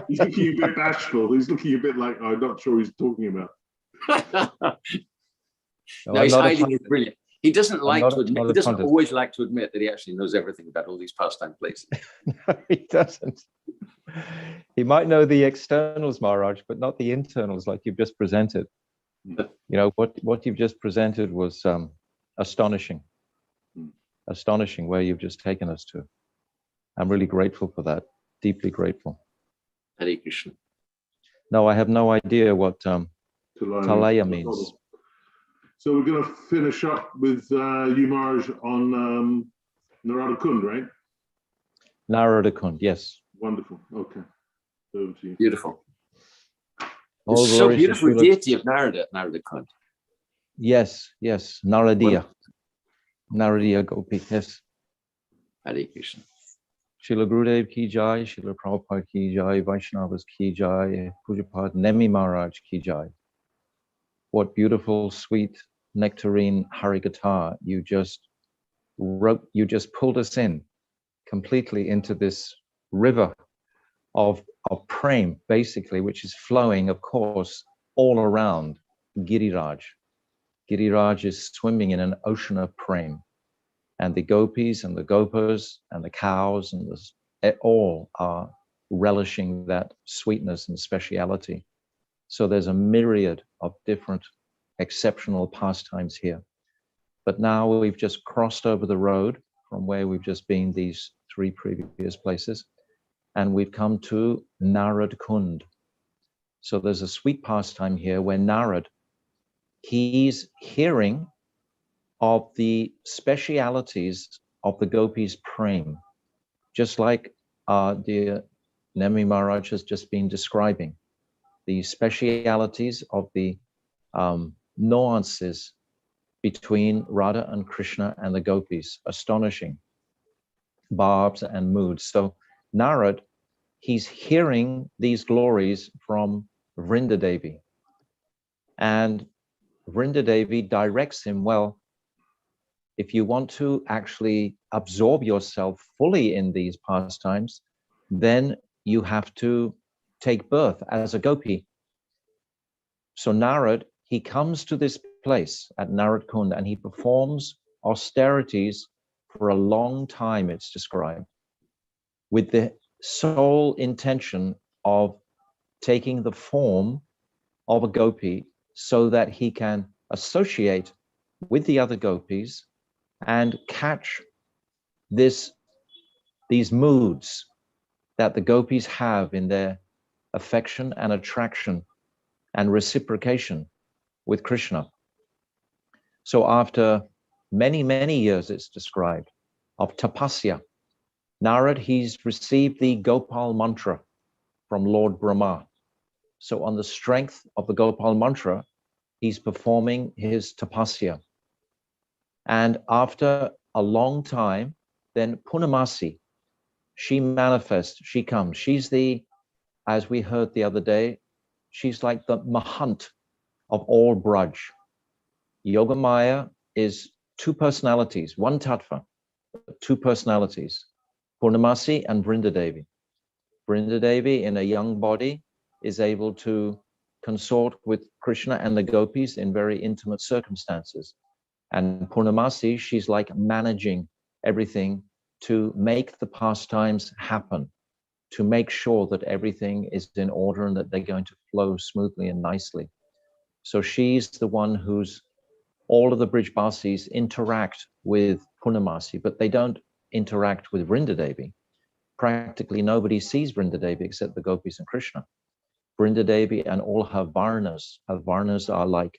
S1: He's looking a bit bashful. He's looking a bit like, I'm not sure he's talking about.
S6: No, he's hiding his brilliant. He doesn't like to admit, he doesn't always like to admit that he actually knows everything about all these pastime places.
S3: No, he doesn't. He might know the externals, Maharaj, but not the internals like you've just presented. You know, what you've just presented was astonishing. Astonishing where you've just taken us to. I'm really grateful for that. Deeply grateful.
S6: Hare Krishna.
S3: No, I have no idea what talaiya means.
S1: So we're going to finish up with you, Maharaj, on Narada Kund, right?
S3: Narada Kund, yes.
S1: Wonderful. Okay. Over to you.
S6: Beautiful. It's so beautiful, deity of Narada Kund.
S3: Yes. Naradiya. Naradiya Gopi, yes.
S6: Hare Krishna.
S3: Srila Gurudev ki jai, Srila Prabhupada ki jai, Vaishnavas ki jai, Pujapad Nemi Maharaj ki jai. What beautiful, sweet, nectarine Harikatha you just wrote, you just pulled us in completely into this river of prem, basically, which is flowing, of course, all around Giriraj. Giriraj is swimming in an ocean of prem. And the gopis and the gopas and the cows and all are relishing that sweetness and speciality. So there's a myriad of different exceptional pastimes here. But now we've just crossed over the road from where we've just been these three previous places, and we've come to Narada Kund. So there's a sweet pastime here where Narad, he's hearing of the specialities of the gopis' prem, just like the Nemi Maharaj has just been describing, the specialities of the nuances between Radha and Krishna and the gopis, astonishing barbs and moods. So Narad, he's hearing these glories from Vrindadevi, and Vrindadevi directs him, well, if you want to actually absorb yourself fully in these pastimes, then you have to take birth as a gopi. So Narad, he comes to this place at Narada-kunda and he performs austerities for a long time, it's described, with the sole intention of taking the form of a gopi so that he can associate with the other gopis and catch these moods that the gopis have in their affection and attraction and reciprocation with Krishna. So after many, many years, it's described, of tapasya, Narad, he's received the Gopal Mantra from Lord Brahma. So on the strength of the Gopal Mantra, he's performing his tapasya. And after a long time, then Purnamasi, she manifests, she comes. She's the, as we heard the other day, she's like the Mahant of all Braj. Yogamaya is two personalities, one tattva, two personalities, Purnamasi and Vrindadevi. Vrindadevi in a young body is able to consort with Krishna and the gopis in very intimate circumstances. And Purnamasi, she's like managing everything to make the pastimes happen, to make sure that everything is in order and that they're going to flow smoothly and nicely. So she's the one who's, all of the Brijbasis interact with Purnamasi, but they don't interact with Vrindadevi. Practically nobody sees Vrindadevi except the gopis and Krishna. Vrindadevi and all her Varnas. Her Varnas are like,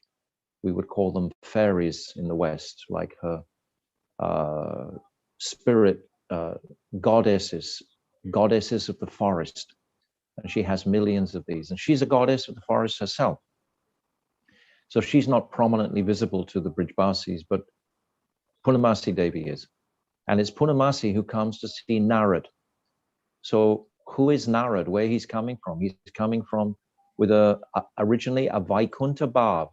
S3: we would call them fairies in the West, like her spirit goddesses of the forest. And she has millions of these. And she's a goddess of the forest herself. So she's not prominently visible to the Brijbasis, but Purnamasi Devi is. And it's Purnamasi who comes to see Narad. So who is Narad? Where he's coming from? He's coming from with originally a Vaikuntha Bhav.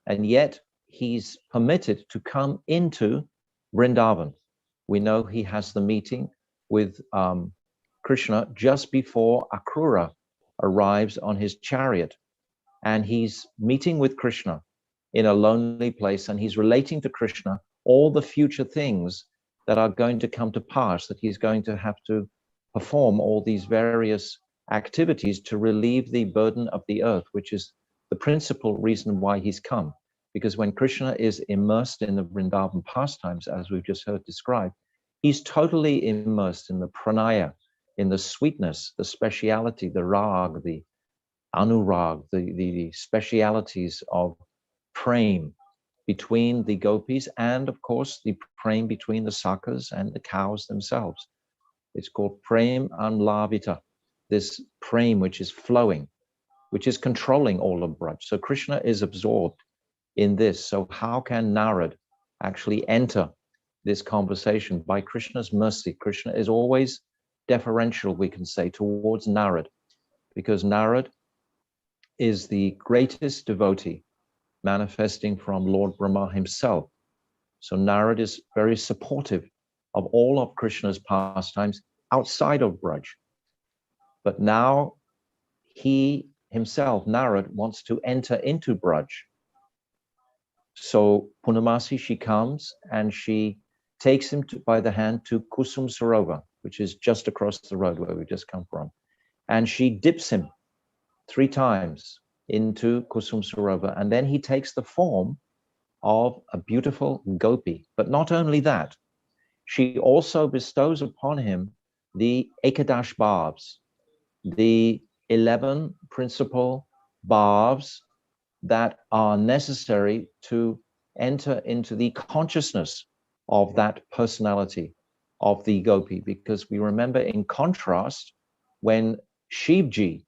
S3: And yet he's permitted to come into Vrindavan. We know he has the meeting with Krishna just before Akrura arrives on his chariot. And he's meeting with Krishna in a lonely place, and he's relating to Krishna all the future things that are going to come to pass, that he's going to have to perform all these various activities to relieve the burden of the earth, which is the principal reason why he's come. Because when Krishna is immersed in the Vrindavan pastimes, as we've just heard described, he's totally immersed in the pranaya, in the sweetness, the speciality, the rag, the anurag, the specialities of prem between the gopis and, of course, the prem between the sakas and the cows themselves. It's called prem anlavita, this prem which is flowing, which is controlling all of Braj. So Krishna is absorbed in this. So how can Narad actually enter this conversation? By Krishna's mercy. Krishna is always deferential, we can say, towards Narad, because Narad is the greatest devotee manifesting from Lord Brahma himself. So Narad is very supportive of all of Krishna's pastimes outside of Braj. But now he himself, Narad, wants to enter into Braj. So Purnamasi, she comes and she takes him by the hand to Kusum Sarovar, which is just across the road where we just come from. And she dips him 3 times into Kusum Sarovar. And then he takes the form of a beautiful gopi. But not only that, she also bestows upon him the Ekadash Bhavs, the 11 principal bhavs that are necessary to enter into the consciousness of that personality of the gopi. Because we remember, in contrast, when Shivji,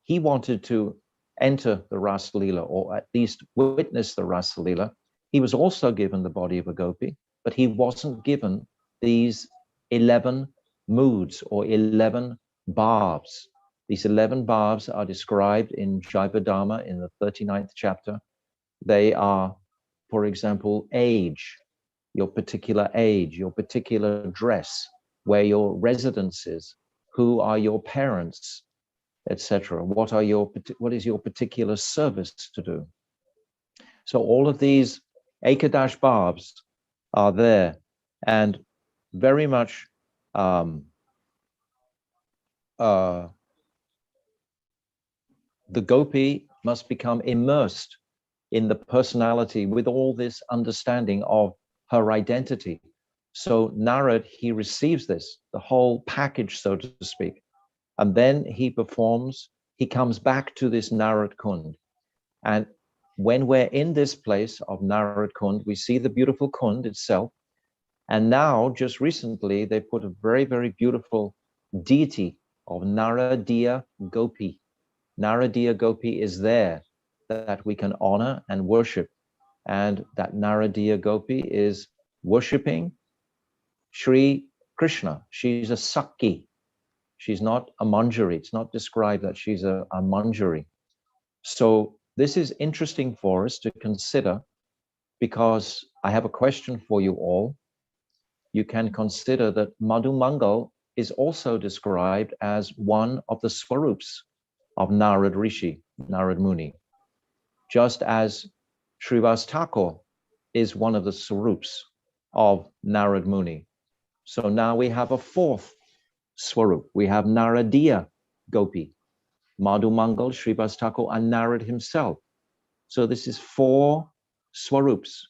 S3: he wanted to enter the Rasa Leela, or at least witness the Rasa Leela, he was also given the body of a gopi, but he wasn't given these 11 moods or 11 bhavs. These 11 bhavs are described in Jaivadharma in the 39th chapter. They are, for example, age, your particular age, your particular dress, where your residence is, who are your parents, etc. What is your particular service to do? So all of these Ekadash bhavs are there, and very much the gopi must become immersed in the personality with all this understanding of her identity. So Narad, he receives this, the whole package, so to speak, and then he performs, he comes back to this Narada Kund. And when we're in this place of Narada Kund, we see the beautiful Kund itself. And now, just recently, they put a very, very beautiful deity of Naradiya Gopi. Naradiya Gopi is there that we can honor and worship. And that Naradiya Gopi is worshiping Sri Krishna. She's a Sakhi. She's not a Manjari. It's not described that she's a Manjari. So this is interesting for us to consider, because I have a question for you all. You can consider that Madhu Mangal is also described as one of the swarups of Narad Rishi, Narad Muni, just as Srivas Thakur is one of the swarups of Narad Muni. So now we have a fourth swarup. We have Naradiya Gopi, Madhu Mangal, Srivas Thakur, and Narad himself. So this is 4 swarups.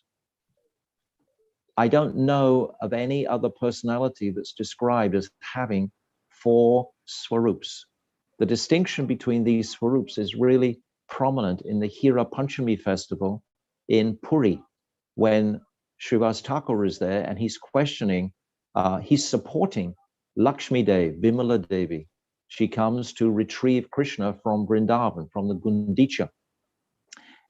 S3: I don't know of any other personality that's described as having 4 swarups. The distinction between these swarups is really prominent in the Hira Panchami festival in Puri, when Srivas Thakur is there and he's questioning, he's supporting Lakshmi Devi, Vimala Devi. She comes to retrieve Krishna from Vrindavan, from the Gundicha.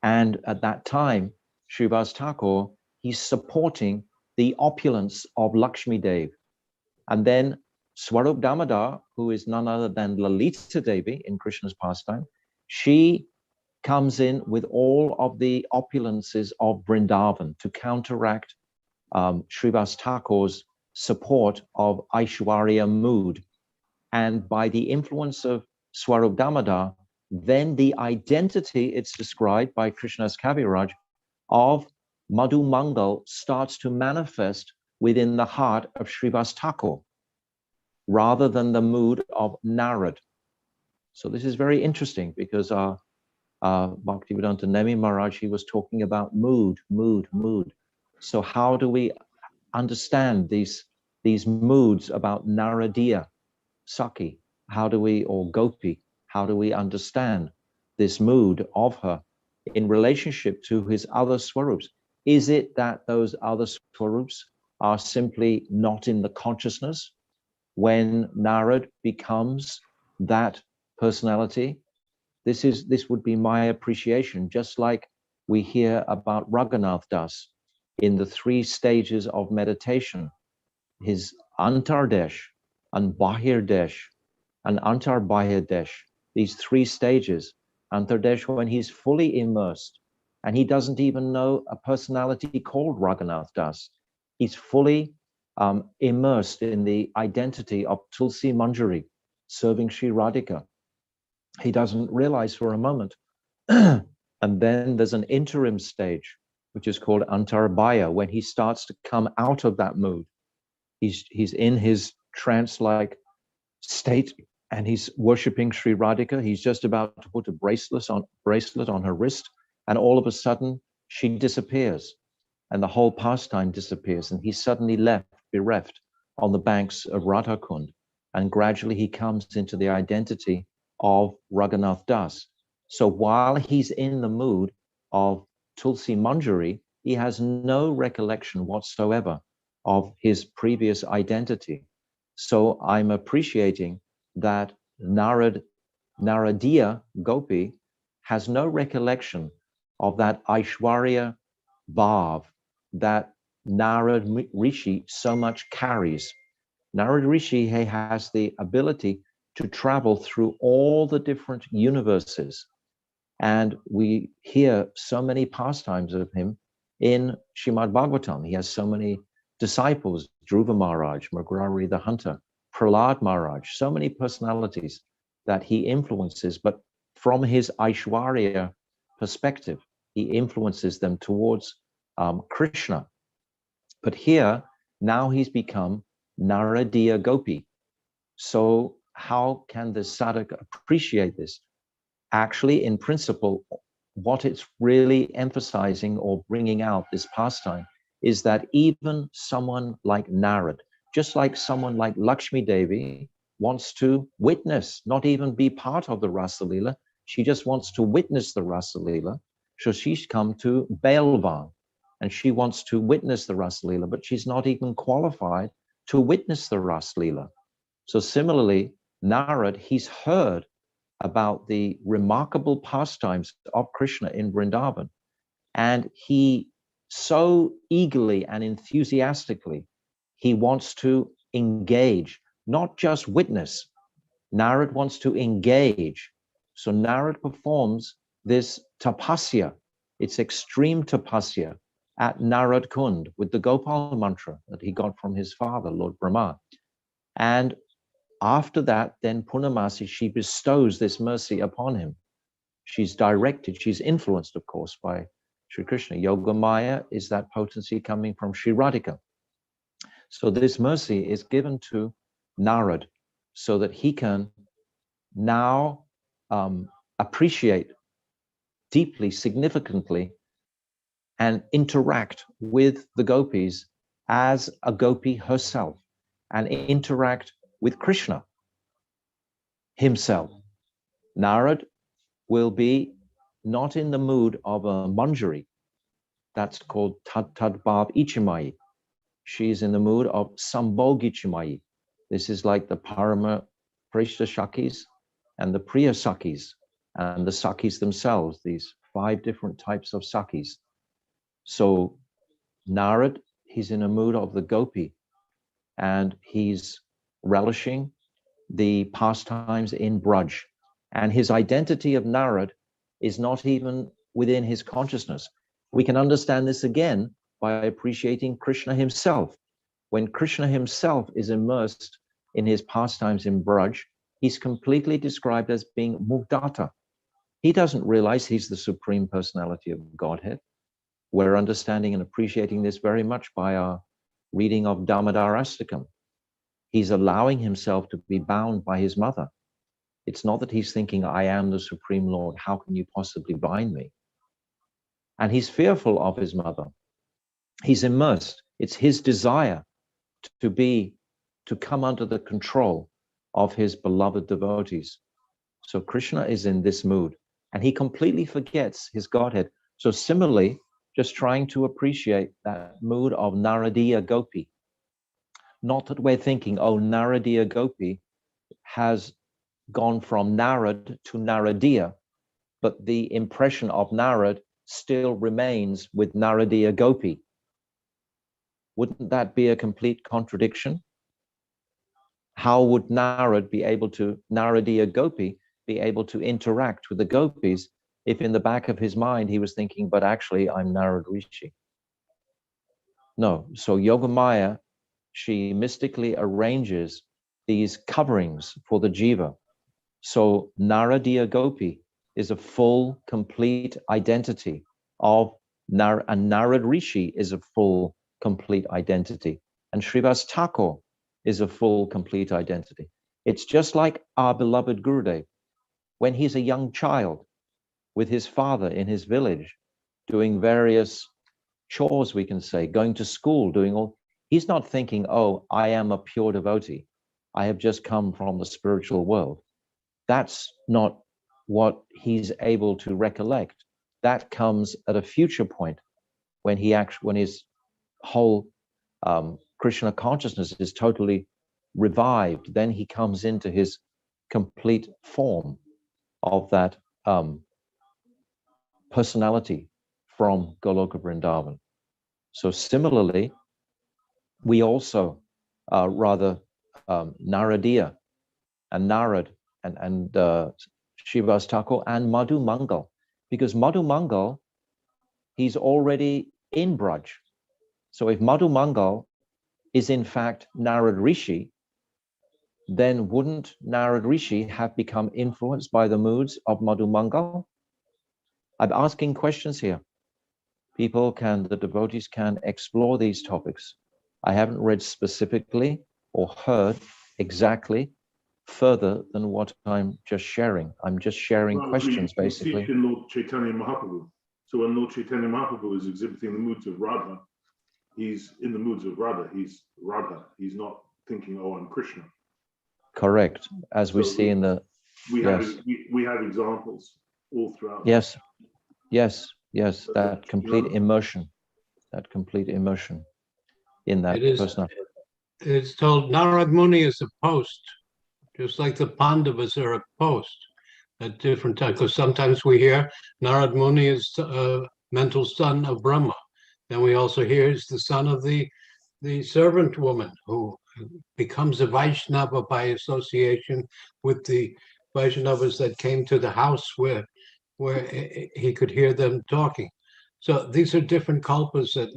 S3: And at that time, Srivas Thakur, he's supporting the opulence of Lakshmi Devi. And then Swarup Damodar, who is none other than Lalita Devi in Krishna's pastime, she comes in with all of the opulences of Vrindavan to counteract Srivas Thakur's support of Aishwarya mood. And by the influence of Swarup Damodar, then the identity, it's described by Krishna's Kaviraj, of Madhu Mangal starts to manifest within the heart of Srivas Thakur, rather than the mood of Narad. So this is very interesting, because Bhaktivedanta Nemi Maharaj, he was talking about mood. So how do we understand these moods about Naradiya Sakhi? How do we, or Gopi, how do we understand this mood of her in relationship to his other swarups? Is it that those other swarups are simply not in the consciousness when Narad becomes that personality? This would be my appreciation, just like we hear about Raghunath Das in the 3 stages of meditation, his Antardesh and Bahirdesh and Antarbahirdesh, these 3 stages. Antardesh, when he's fully immersed, and he doesn't even know a personality called Raghunath Das. He's fully immersed in the identity of Tulsi Manjari, serving Sri Radhika. He doesn't realize for a moment. And then there's an interim stage, which is called Antarbhaya, when he starts to come out of that mood. He's in his trance-like state, and he's worshipping Sri Radhika. He's just about to put a bracelet on her wrist, and all of a sudden she disappears, and the whole pastime disappears, and he's suddenly bereft on the banks of Radha Kund, and gradually he comes into the identity of Raghunath Das. So while he's in the mood of Tulsi Manjari, he has no recollection whatsoever of his previous identity. So I'm appreciating that Naradiya Gopi has no recollection of that Aishwarya Bhav that Narad Rishi so much carries. Narad Rishi has the ability to travel through all the different universes. And we hear so many pastimes of him in Srimad Bhagavatam. He has so many disciples, Dhruva Maharaj, Mrgarari the hunter, Prahlad Maharaj, so many personalities that he influences, but from his Aishwarya perspective, he influences them towards Krishna. But here, now he's become Naradiya Gopi. So how can the sadhaka appreciate this? Actually, in principle, what it's really emphasizing or bringing out, this pastime, is that even someone like Narad, just like someone like Lakshmi Devi, wants to witness, not even be part of the Rasa Leela. She just wants to witness the Rasa Leela. So she's come to Belvan and she wants to witness the Rasa Leela, but she's not even qualified to witness the Rasa Leela. So similarly, Narad, he's heard about the remarkable pastimes of Krishna in Vrindavan, and he so eagerly and enthusiastically, he wants to engage, not just witness. Narad wants to engage. So Narad performs this tapasya, it's extreme tapasya at Narada Kund with the Gopal mantra that he got from his father, Lord Brahma. And after that, then Purnamasi, she bestows this mercy upon him. She's directed, she's influenced, of course, by Sri Krishna. Yoga Maya is that potency coming from Sri Radhika. So this mercy is given to Narad so that he can now appreciate deeply, significantly, and interact with the gopis as a gopi herself and interact with Krishna himself. Narad will be not in the mood of a manjari. That's called Tad Bhav Ichimayi. She's in the mood of Sambhog Ichimayi. This is like the Parama Prishta Shakis and the Priya Sakis and the Sakis themselves, these 5 different types of Sakis. So Narad, he's in a mood of the gopi and he's relishing the pastimes in Braj. And his identity of Narad is not even within his consciousness. We can understand this again by appreciating Krishna himself. When Krishna himself is immersed in his pastimes in Braj, he's completely described as being Mugdata. He doesn't realize he's the Supreme Personality of Godhead. We're understanding and appreciating this very much by our reading of Damodarastakam. He's allowing himself to be bound by his mother. It's not that he's thinking, I am the Supreme Lord, how can you possibly bind me? And he's fearful of his mother. He's immersed. It's his desire to come under the control of his beloved devotees. So Krishna is in this mood and he completely forgets his Godhead. So similarly, just trying to appreciate that mood of Naradiya Gopi. Not that we're thinking, oh, Naradiya Gopi has gone from Narad to Naradiya, but the impression of Narad still remains with Naradiya Gopi. Wouldn't that be a complete contradiction? How would Naradiya Gopi be able to interact with the gopis if in the back of his mind he was thinking, but actually I'm Narad Rishi? No, so Yogamaya, she mystically arranges these coverings for the jiva. So Naradiya Gopi is a full, complete identity of and Narad Rishi is a full, complete identity. And Srivas Thakur is a full, complete identity. It's just like our beloved Gurudev. When he's a young child with his father in his village, doing various chores, we can say, going to school, doing all, he's not thinking, oh, I am a pure devotee. I have just come from the spiritual world. That's not what he's able to recollect. That comes at a future point when his whole Krishna consciousness is totally revived. Then he comes into his complete form of that personality from Goloka Vrindavan. So similarly, we also Naradiya and Narad and Srivas Thakur and Madhu Mangal, because Madhu Mangal, he's already in Braj. So if Madhu Mangal is in fact Narad Rishi, then wouldn't Narad Rishi have become influenced by the moods of Madhu Mangal? I'm asking questions here. The devotees can explore these topics. I haven't read specifically or heard exactly further than what I'm just sharing. I'm just sharing questions, basically.
S1: Teach in Lord Chaitanya Mahaprabhu. So when Lord Chaitanya Mahaprabhu is exhibiting the moods of Radha, he's in the moods of Radha. He's Radha. He's not thinking, oh, I'm Krishna.
S3: Correct. As we see in the...
S1: We have examples all throughout.
S3: Yes. That complete immersion. That complete immersion in that person.
S7: It's told Narad Muni is a post, just like the Pandavas are a post at different times. Because sometimes we hear Narad Muni is a mental son of Brahma. Then we also hear he's the son of the servant woman who becomes a Vaishnava by association with the Vaishnavas that came to the house where he could hear them talking. So these are different kalpas that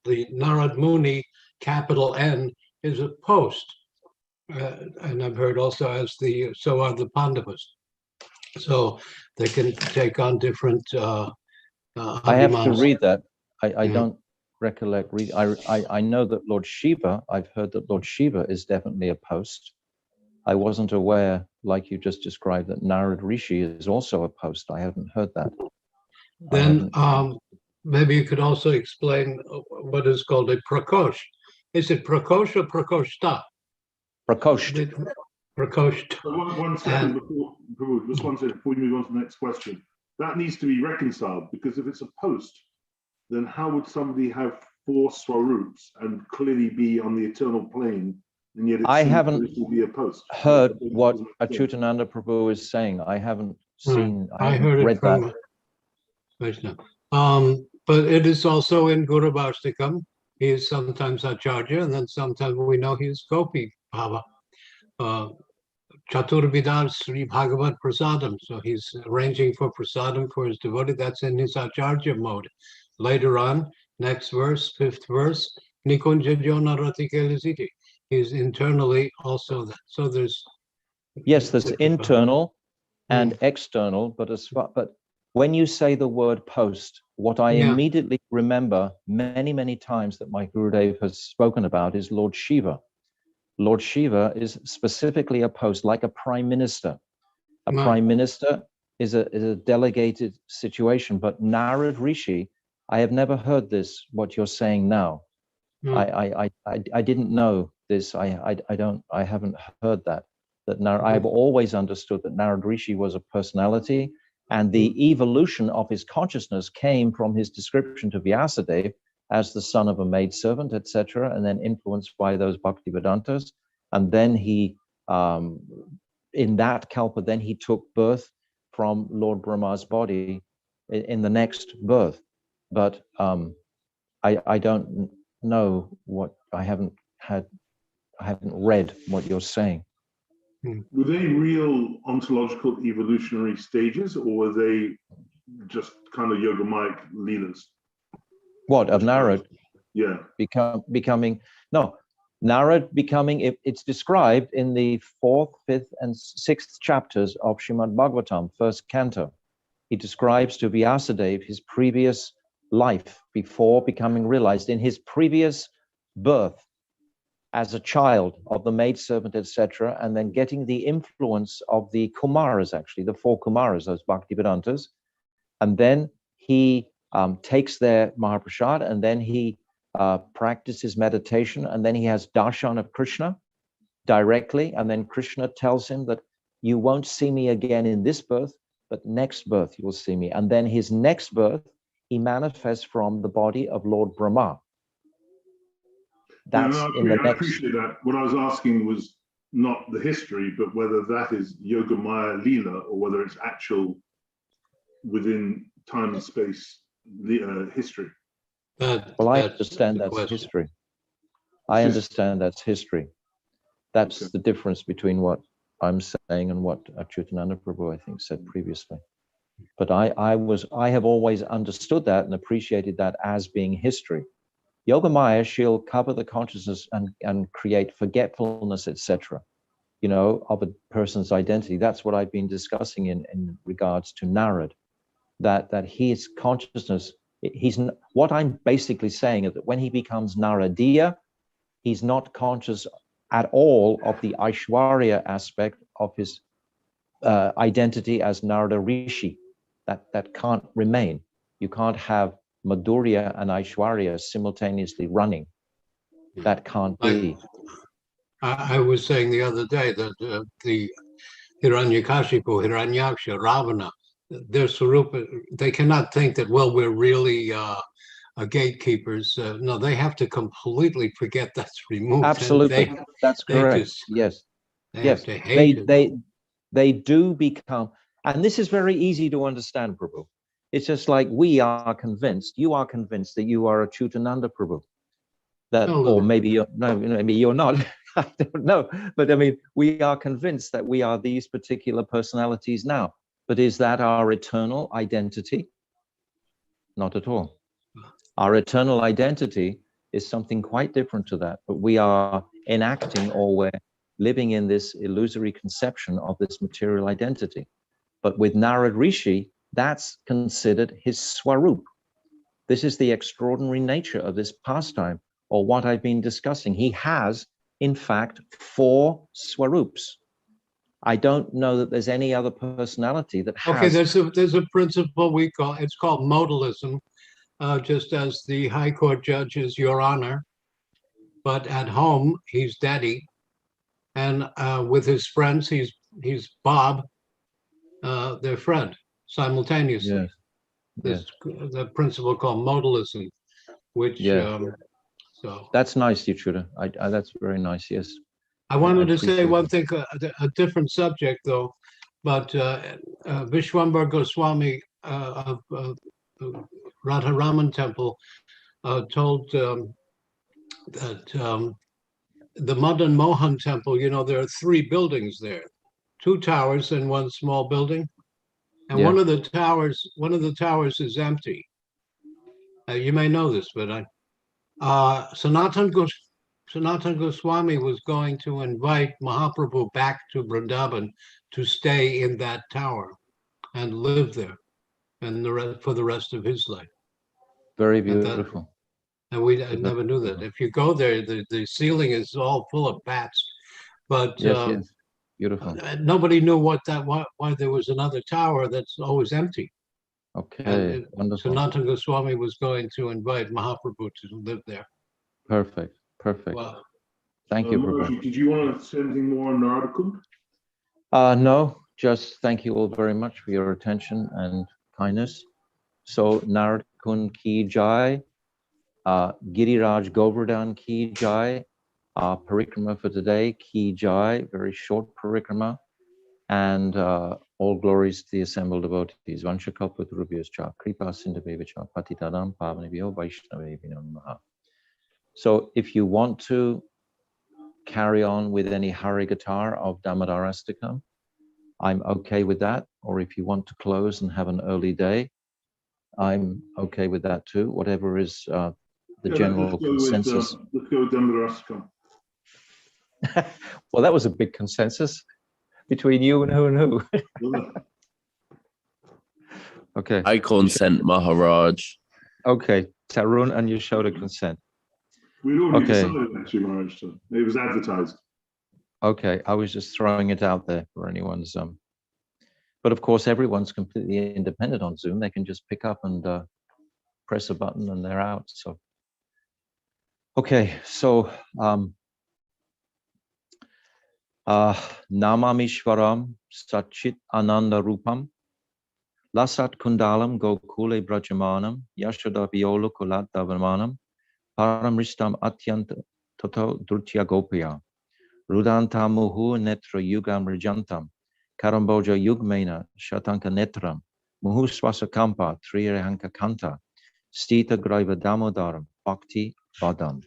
S7: the Narad Muni, capital N, is a post. And I've heard also so are the Pandavas. So they can take on different
S3: I have to read that. I don't recollect. I know that Lord Shiva, I've heard that Lord Shiva is definitely a post. I wasn't aware, like you just described, that Narad Rishi is also a post. I haven't heard that.
S7: Then maybe you could also explain what is called a prakosh. Is it prakosh or prakoshta?
S3: Prakosh.
S7: Prakosh.
S1: One second before we move on to the next question. That needs to be reconciled, because if it's a post, then how would somebody have 4 swarups and clearly be on the eternal plane, and yet
S3: I haven't
S1: be a post?
S3: heard what Achyutananda Prabhu is saying. I haven't seen.
S7: I heard it
S3: read
S7: from Krishna. But it is also in Guru Vaishnavas. He is sometimes Acharya, and then sometimes we know he is Gopi Bhava. Chaturvidar Sri Bhagavat Prasadam. So he's arranging for prasadam for his devotee. That's in his Acharya mode. Later on, next verse, 5th verse, Nikunja Jona Ratikelisiti. He's internally also that. So there's...
S3: Yes, there's internal and external, but when you say the word post, what I immediately remember many times that my Gurudev has spoken about is Lord Shiva. Lord Shiva is specifically a post, like a prime minister. A prime minister is a delegated situation, but Narad Rishi, I have never heard this, what you're saying now. I didn't know this. I haven't heard that. I've always understood that Narad Rishi was a personality, and the evolution of his consciousness came from his description to Vyasadeva as the son of a maidservant, etc., and then influenced by those Bhaktivedantas. And then he, in that kalpa, then he took birth from Lord Brahma's body in the next birth. But I don't know what, I haven't read what you're saying.
S1: Were they real ontological evolutionary stages, or were they just kind of Yogamaya leelas?
S3: What, of Narad?
S1: Yeah.
S3: Becoming, no, Narad becoming, it's described in the 4th, 5th, and 6th chapters of Srimad Bhagavatam, 1st canto. He describes to Vyasadeva his previous life before becoming realized, in his previous birth as a child of the maidservant, etc., and then getting the influence of the Kumaras, actually, the 4 Kumaras, those Bhaktivedantas. And then he takes their Mahaprasad, and then he practices meditation, and then he has darshan of Krishna directly, and then Krishna tells him that you won't see me again in this birth, but next birth you will see me. And then his next birth, he manifests from the body of Lord Brahma. That's
S1: I appreciate that. What I was asking was not the history, but whether that is Yogamaya Leela, or whether it's actual within time and space history.
S3: Well, I understand that's history. I understand that's history. That's the difference between what I'm saying and what Achyutananda Prabhu, I think, said previously. But I have always understood that and appreciated that as being history. Yogamaya, she'll cover the consciousness and create forgetfulness, etc., you know, of a person's identity. That's what I've been discussing in regards to Narad, that his consciousness, what I'm basically saying is that when he becomes Naradiya, he's not conscious at all of the Aishwarya aspect of his identity as Narada Rishi. That can't remain. You can't have Madhurya and Aishwarya simultaneously running. That can't be.
S7: I was saying the other day that the Hiranyakashipu, Hiranyaksha, Ravana, their Swarupa, they cannot think that, well, we're really gatekeepers. No, they have to completely forget that's removed.
S3: Absolutely, that's correct. Yes, yes, they do become, and this is very easy to understand, Prabhu. It's just like we are convinced, you are convinced that you are a Chutananda, Prabhu. That, or maybe you're, no, maybe you're not. I don't know, but I mean, we are convinced that we are these particular personalities now. But is that our eternal identity? Not at all. Our eternal identity is something quite different to that, but we are enacting, or we're living in this illusory conception of this material identity. But with Narad Rishi, that's considered his Swarup. This is the extraordinary nature of this pastime, or what I've been discussing. He has, in fact, 4 Swarups. I don't know that there's any other personality that has.
S7: Okay, there's a principle it's called modalism, just as the High Court judge is Your Honor, but at home he's Daddy, and with his friends he's Bob, their friend, simultaneously.
S3: Yes.
S7: There's the principle called modalism, which so
S3: that's nice, Yuchuda. That's very nice. Yes.
S7: I wanted to say one thing, a different subject though, but Vishwambara Goswami of Radharaman Temple told that the Madan Mohan Temple, you know, there are 3 buildings there, 2 towers and 1 small building, and one of the towers is empty. You may know this, but Sanatan Goswami was going to invite Mahaprabhu back to Vrindavan to stay in that tower and live there, and for the rest of his life.
S3: Very beautiful.
S7: I never knew that. If you go there, the ceiling is all full of bats, but
S3: yes. Beautiful.
S7: Nobody knew why there was another tower that's always empty.
S3: Okay, wonderful.
S7: Sanatan Goswami was going to invite Mahaprabhu to live there.
S3: Perfect.
S7: Wow.
S3: Thank you, Prabhu.
S1: Did you want to say anything more on Narada Kund?
S3: No, just thank you all very much for your attention and kindness. So Narada Kund ki jai, Giriraj Govardhan ki jai, Parikrama for today ki jai, very short Parikrama, and all glories to the assembled devotees. Vanchakalpatarubhyascha, Kripa Sindhaveva Patitadam Pavanebhyo Vaishnavebhyo Namaha. So if you want to carry on with any Hari Guitar of Damodarastakam, I'm okay with that. Or if you want to close and have an early day, I'm okay with that too. Whatever is the general consensus.
S1: Let's go with Damodarastakam.
S3: Well, that was a big consensus between you and who. Okay.
S5: I consent, Maharaj.
S3: Okay, Tarun and Yashoda consent.
S1: We'd already decided actually, Maharaj. So it was advertised.
S3: Okay, I was just throwing it out there for anyone's. But of course, everyone's completely independent on Zoom. They can just pick up and press a button and they're out. So, okay, so Namamishwaram Satchit Ananda Rupam Lasat Kundalam Gokule Brajamanam Yashoda Viola Kulat Davamanam Paramristam Atyant Toto Drutya Gopya Rudanta Muhu Netra Yugam Rajantam Karamboja Yugmena Shatanka Netram Muhu Swasakampa Trirehanka Kanta Stita Graiva Damodaram Bhakti Vadam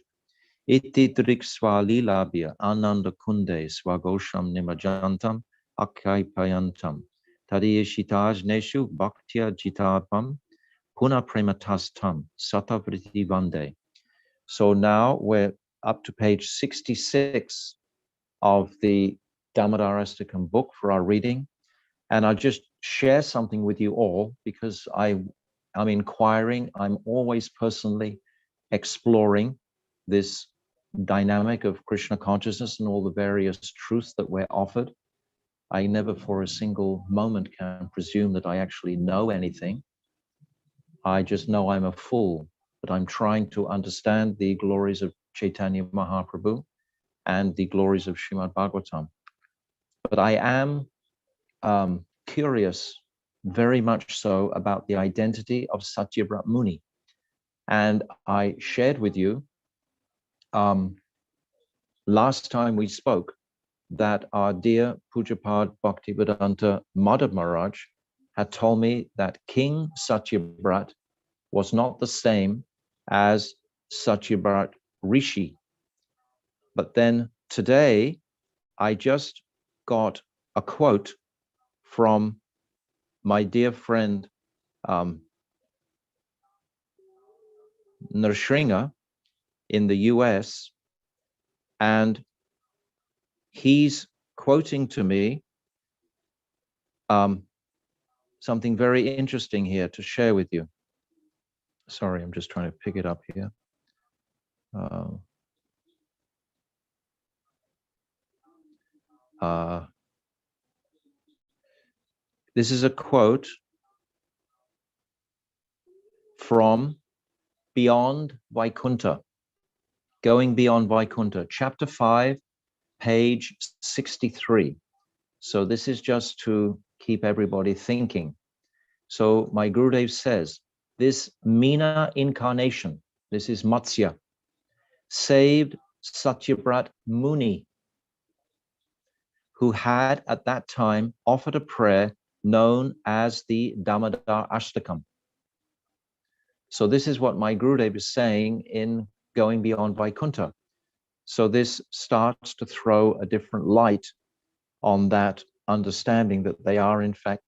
S3: Iti Drikswali Labia Ananda Kunde Swagosham Nimajantam Akaipayantam Tadiyashitaj neshu bhaktya jitapam puna prematastam satavriti vande. So now we're up to page 66 of the Damodarastakam book for our reading. And I'll just share something with you all because I'm inquiring, I'm always personally exploring this dynamic of Krishna consciousness and all the various truths that we're offered. I never for a single moment can presume that I actually know anything. I just know I'm a fool, but I'm trying to understand the glories of Chaitanya Mahaprabhu and the glories of Srimad Bhagavatam. But I am curious, very much so, about the identity of Satyavrat Muni. And I shared with you last time we spoke that our dear Pujapad Bhaktivedanta Madhav Maharaj had told me that King Satyavrat was not the same as Satyavrat Rishi. But then today, I just got a quote from my dear friend Nrsinga in the US, and he's quoting to me something very interesting here to share with you. Sorry, I'm just trying to pick it up here. This is a quote from Beyond Vaikuntha, Going Beyond Vaikuntha, chapter 5, page 63. So this is just to keep everybody thinking. So my Gurudev says, this Meena incarnation, this is Matsya, saved Satyavrat Muni, who had at that time offered a prayer known as the Damodar Ashtakam. So this is what my Gurudev is saying in Going Beyond Vaikuntha. So this starts to throw a different light on that understanding that they are in fact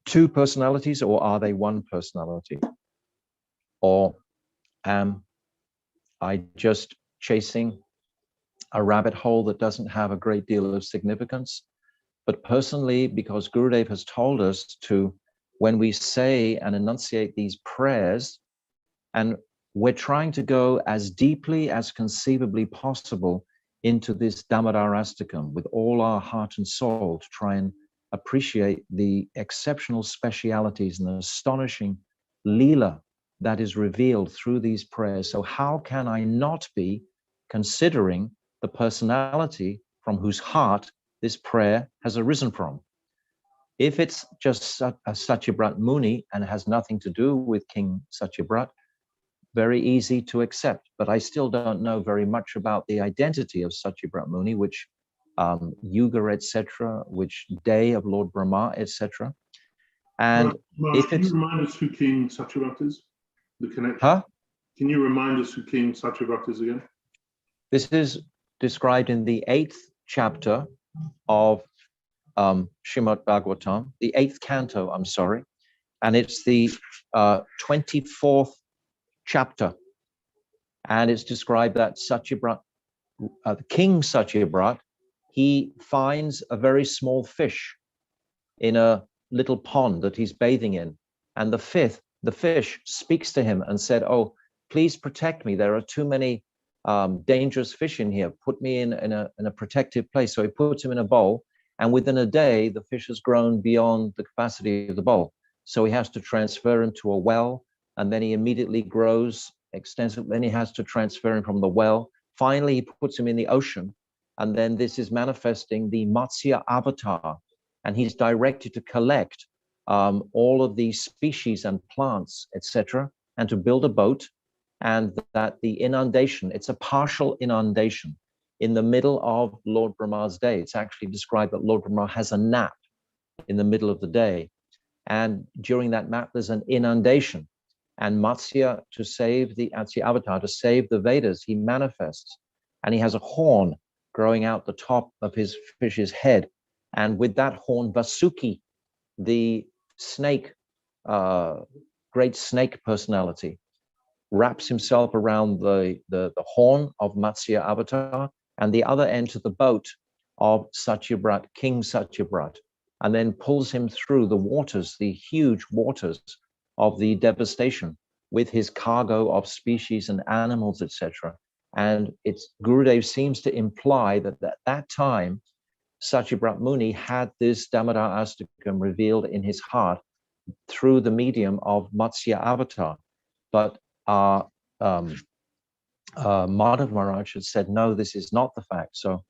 S3: two personalities, or are they one personality? Or am I just chasing a rabbit hole that doesn't have a great deal of significance? But personally, because Gurudev has told us to, when we say and enunciate these prayers, and we're trying to go as deeply as conceivably possible into this Damodar Astakam with all our heart and soul to try and appreciate the exceptional specialities and the astonishing Leela that is revealed through these prayers. So how can I not be considering the personality from whose heart this prayer has arisen from? If it's just a Satyavrat Muni and has nothing to do with King Satyavrat, very easy to accept. But I still don't know very much about the identity of Satyavrat Muni, which yuga, etc., which day of Lord Brahma, etc. And
S1: Mark, can you remind us who King Satyavrat is? The connection.
S3: Huh?
S1: Can you remind us who King Satyavrat is again?
S3: This is described in the 8th chapter of Srimad Bhagavatam, the 8th canto, I'm sorry, and it's the 24th chapter, and it's described that Satyavrat, King Satyavrat, he finds a very small fish in a little pond that he's bathing in, and the fish speaks to him and said, "Oh, please protect me. There are too many dangerous fish in here. Put me in a protective place." So he puts him in a bowl, and within a day, the fish has grown beyond the capacity of the bowl. So he has to transfer him to a well, and then he immediately grows extensively. Then he has to transfer him from the well. Finally, he puts him in the ocean, and then this is manifesting the Matsya avatar, and he's directed to collect all of these species and plants, etc., and to build a boat, and that the inundation, it's a partial inundation in the middle of Lord Brahma's day. It's actually described that Lord Brahma has a nap in the middle of the day, and during that nap, there's an inundation. And Matsya, to save the Matsya avatar, to save the Vedas, he manifests, and he has a horn growing out the top of his fish's head. And with that horn, Vasuki, the snake, great snake personality, wraps himself around the horn of Matsya avatar and the other end to the boat of Satyabrat, King Satyabrat, and then pulls him through the waters, the huge waters of the devastation with his cargo of species and animals, etc. And Gurudev seems to imply that at that time, Satyabrat Muni had this Damodar Astakam revealed in his heart through the medium of Matsya avatar. But Madhav Maharaj had said, no, this is not the fact. So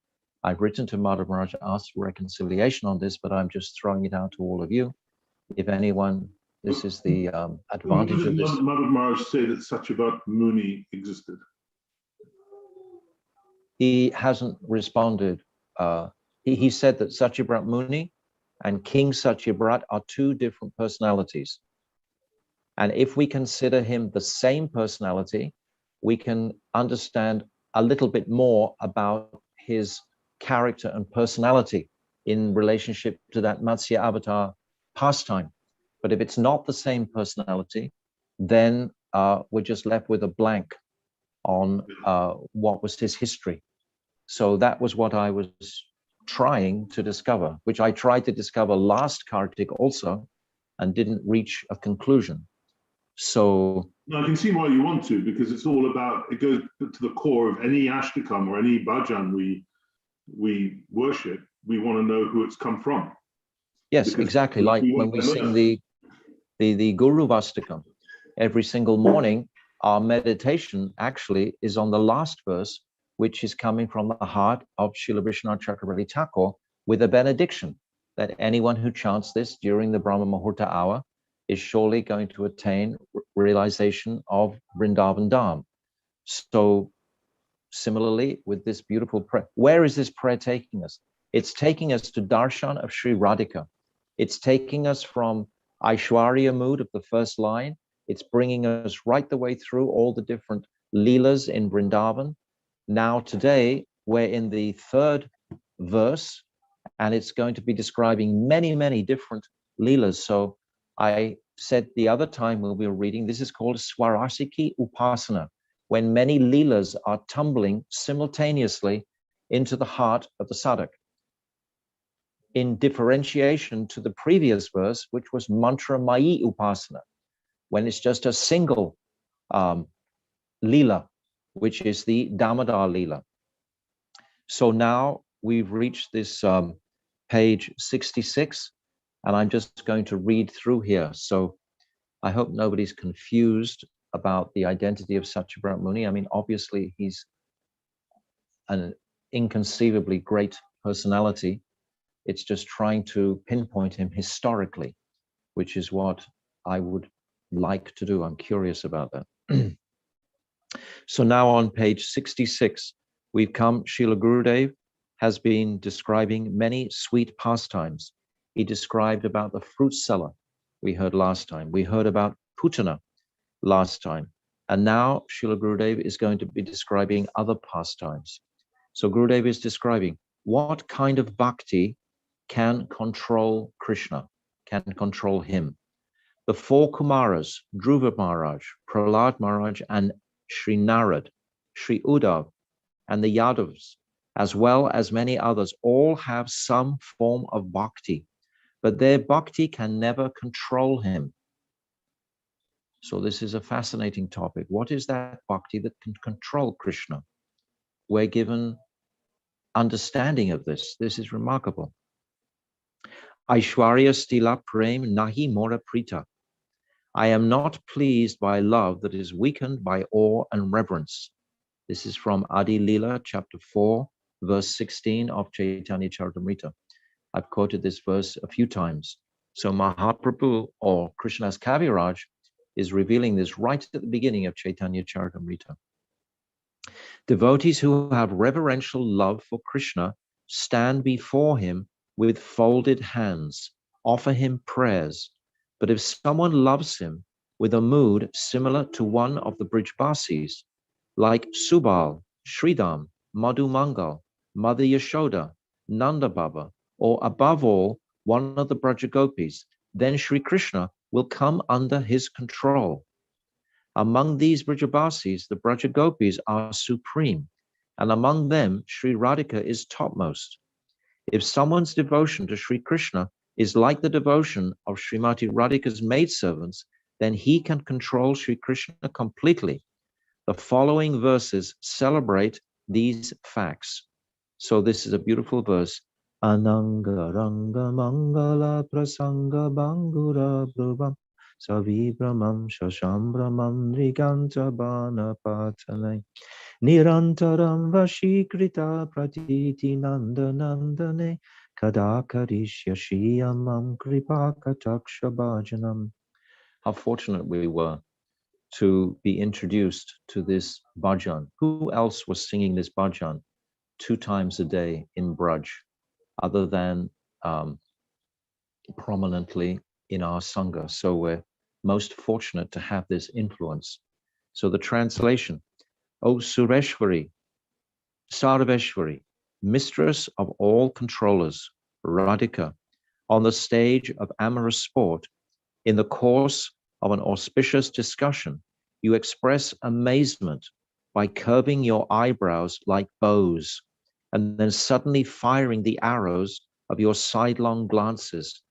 S3: I've written to Madhav Maharaj, asked for reconciliation on this, but I'm just throwing it out to all of you. If anyone, this is the advantage of this.
S1: Madhav Maharaj say that Satyabhat Muni existed?
S3: He hasn't responded. He said that Satyabhat Muni and King Satyabhat are two different personalities. And if we consider him the same personality, we can understand a little bit more about his character and personality in relationship to that Matsya avatar pastime. But if it's not the same personality, then we're just left with a blank on what was his history. So that was what I was trying to discover, which I tried to discover last Kartik also, and didn't reach a conclusion. So
S1: no, I can see why you want to, because it's all about, it goes to the core of any ashtakam or any bhajan we worship. We want to know who it's come from.
S3: Yes,
S1: because
S3: exactly. Like when we sing the Guru Vastakam, every single morning, our meditation actually is on the last verse, which is coming from the heart of Srila Vishwanath Chakravarti Thakur, with a benediction that anyone who chants this during the Brahma Muhurta hour is surely going to attain realization of Vrindavan Dham. So similarly with this beautiful prayer, where is this prayer taking us? It's taking us to darshan of Sri Radhika. It's taking us from Aishwarya mood of the first line. It's bringing us right the way through all the different leelas in Vrindavan. Now today, we're in the third verse, and it's going to be describing many, many different leelas. So I said the other time when we were reading, this is called Swarasiki Upasana, when many leelas are tumbling simultaneously into the heart of the sadhak, in differentiation to the previous verse, which was Mantra Mayi Upasana, when it's just a single leela, which is the Damodar leela. So now we've reached this page 66, and I'm just going to read through here. So I hope nobody's confused about the identity of Satyabhat Muni. I mean, obviously he's an inconceivably great personality. It's just trying to pinpoint him historically, which is what I would like to do. I'm curious about that. So now on page 66, we've come, Srila Gurudev has been describing many sweet pastimes. He described about the fruit seller we heard last time. We heard about Putana last time. And now Srila Gurudev is going to be describing other pastimes. So Gurudev is describing what kind of bhakti can control Krishna, can control him. The four Kumaras, Dhruva Maharaj, Prahlad Maharaj, and Sri Narad, Sri Uddhav, and the Yadavas, as well as many others, all have some form of bhakti, but their bhakti can never control him. So this is a fascinating topic. What is that bhakti that can control Krishna? We're given understanding of this. This is remarkable. Aishwarya stila prem nahi mora prita. I am not pleased by love that is weakened by awe and reverence. This is from Adi Lila, chapter 4, verse 16 of Chaitanya Charitamrita. I've quoted this verse a few times. So Mahaprabhu, or Krishna's Kaviraj, is revealing this right at the beginning of Chaitanya Charitamrita. Devotees who have reverential love for Krishna stand before him with folded hands, offer him prayers. But if someone loves him with a mood similar to one of the Brijbasis, like Subal, Sridham, Madhu Mangal, Mother Yashoda, Nanda Baba, or above all, one of the Brajagopis, then Sri Krishna will come under his control. Among these Vrajabasis, the Braja Gopis are supreme, and among them, Sri Radhika is topmost. If someone's devotion to Sri Krishna is like the devotion of Srimati Radhika's maidservants, then he can control Sri Krishna completely. The following verses celebrate these facts. So this is a beautiful verse. Ananga Ranga Mangala Prasanga Bangura Brubam Savibramam Shashambramam Nriganta Bana Patanai Nirantaram Vashikrita Pratiti Nanda Nandane Kadakarishya Shiyamam Kripakataksha Bhajanam. How fortunate we were to be introduced to this bhajan. Who else was singing this bhajan 2 times a day in Braj, other than prominently in our Sangha? So we're most fortunate to have this influence. So the translation, O Sureshwari, Sarveshwari, mistress of all controllers, Radhika, on the stage of amorous sport, in the course of an auspicious discussion, you express amazement by curving your eyebrows like bows, and then suddenly firing the arrows of your sidelong glances,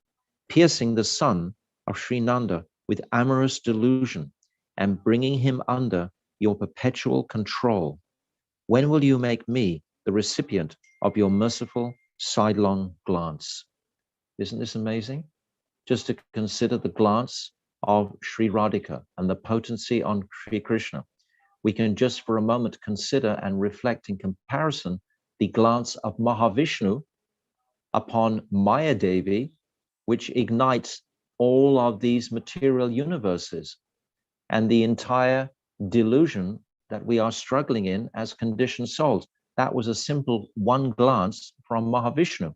S3: piercing the son of Sri Nanda with amorous delusion and bringing him under your perpetual control. When will you make me the recipient of your merciful sidelong glance? Isn't this amazing? Just to consider the glance of Sri Radhika and the potency on Sri Krishna. We can just for a moment consider and reflect in comparison the glance of Mahavishnu upon Maya Devi, which ignites all of these material universes and the entire delusion that we are struggling in as conditioned souls. That was a simple one glance from Mahavishnu.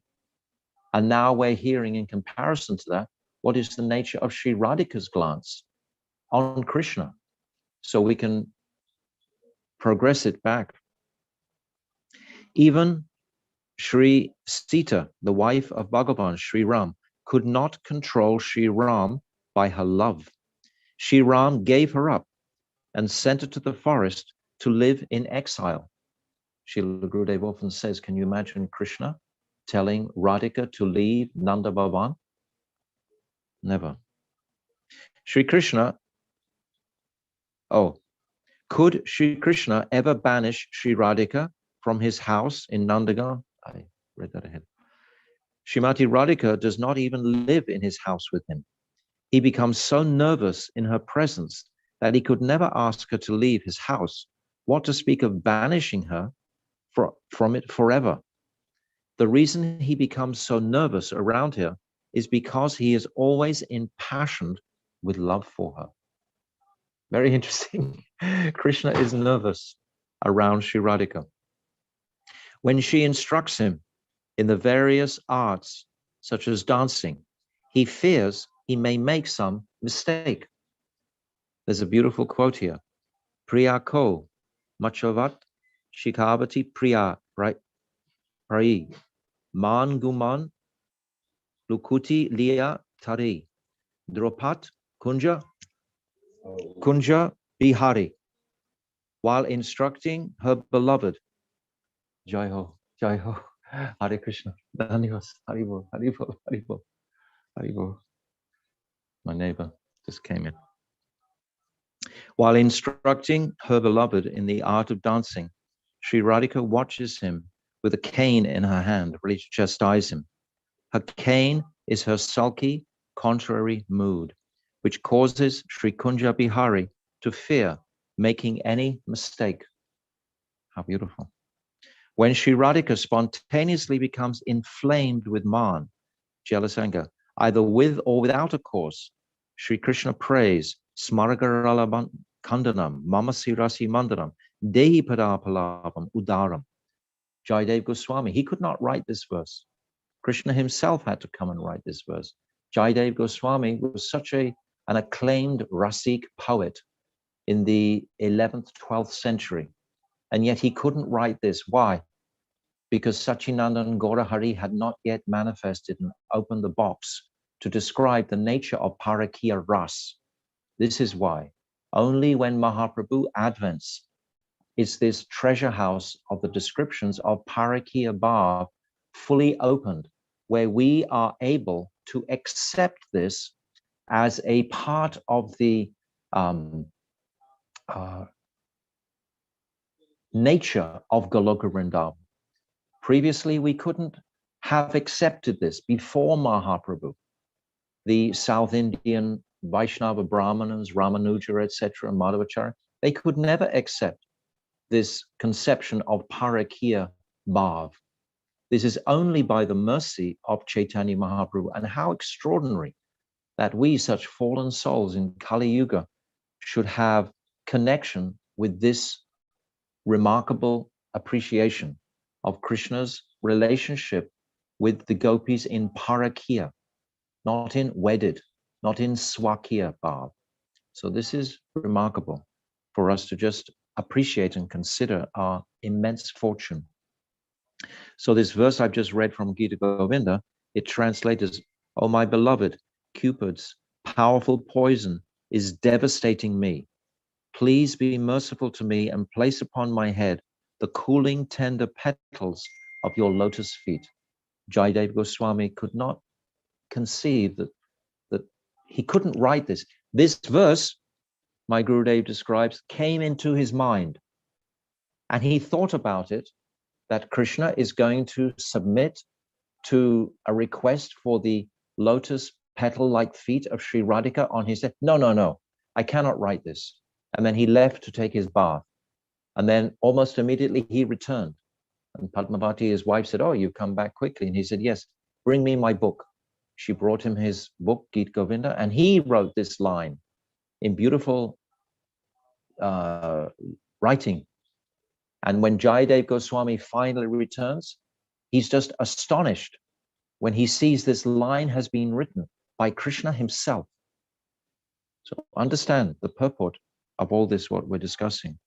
S3: And now we're hearing in comparison to that, what is the nature of Sri Radhika's glance on Krishna? So we can progress it back. Even Sri Sita, the wife of Bhagavan, Sri Ram, could not control Sri Ram by her love. Sri Ram gave her up and sent her to the forest to live in exile. Srila Gurudev often says, can you imagine Krishna telling Radhika to leave Nanda Bhavan? Never. Sri Krishna, could Sri Krishna ever banish Sri Radhika from his house in Nandagan? I read that ahead. Srimati Radhika does not even live in his house with him. He becomes so nervous in her presence that he could never ask her to leave his house. What to speak of banishing her from it forever? The reason he becomes so nervous around her is because he is always impassioned with love for her. Very interesting. Krishna is nervous around Sri Radhika. When she instructs him in the various arts, such as dancing, he fears he may make some mistake. There's a beautiful quote here. Priya ko machavat shikavati priya prai man guman lukuti liya tari dropat kunja bihari. While instructing her beloved, Jai Ho, Hare Krishna, Dhanivas, Haribol, Haribol, Haribol, Haribol. My neighbor just came in. While instructing her beloved in the art of dancing, Sri Radhika watches him with a cane in her hand, ready to chastise him. Her cane is her sulky, contrary mood, which causes Sri Kunja Bihari to fear making any mistake. How beautiful. When Sri Radhika spontaneously becomes inflamed with man, jealous anger, either with or without a cause, Sri Krishna prays, Smargarala Kandanam, Mama Sirasi Mandaram, Dehi Padapalabam Udaram. Jaidev Goswami, he could not write this verse. Krishna himself had to come and write this verse. Jaidev Goswami was such an acclaimed Rasik poet in the 11th, 12th century. And yet he couldn't write this. Why? Because Sachinandan Gaurahari had not yet manifested and opened the box to describe the nature of Parakya Ras. This is why only when Mahaprabhu advents is this treasure house of the descriptions of Parakya Bhav fully opened, where we are able to accept this as a part of the nature of Goloka Vrindavan. Previously, we couldn't have accepted this before Mahaprabhu. The South Indian Vaishnava Brahmanas, Ramanuja, etc., Madhvacharya, they could never accept this conception of Parakya Bhav. This is only by the mercy of Chaitanya Mahaprabhu. And how extraordinary that we, such fallen souls in Kali Yuga, should have connection with this remarkable appreciation of Krishna's relationship with the gopis in Parakya, not in wedded, not in Swakya Bhav. So this is remarkable for us to just appreciate and consider our immense fortune. So this verse I've just read from Gita Govinda, it translates as, "Oh my beloved, Cupid's powerful poison is devastating me. Please be merciful to me and place upon my head the cooling, tender petals of your lotus feet." Jayadev Goswami could not conceive that he couldn't write this. This verse, my Gurudev describes, came into his mind. And he thought about it, that Krishna is going to submit to a request for the lotus petal-like feet of Sri Radhika on his head. No, I cannot write this. And then he left to take his bath. And then almost immediately he returned. And Padmavati, his wife, said, "Oh, you've come back quickly." And he said, "Yes, bring me my book." She brought him his book, Gita Govinda, and he wrote this line in beautiful writing. And when Jayadev Goswami finally returns, he's just astonished when he sees this line has been written by Krishna himself. So understand the purport of all this, what we're discussing.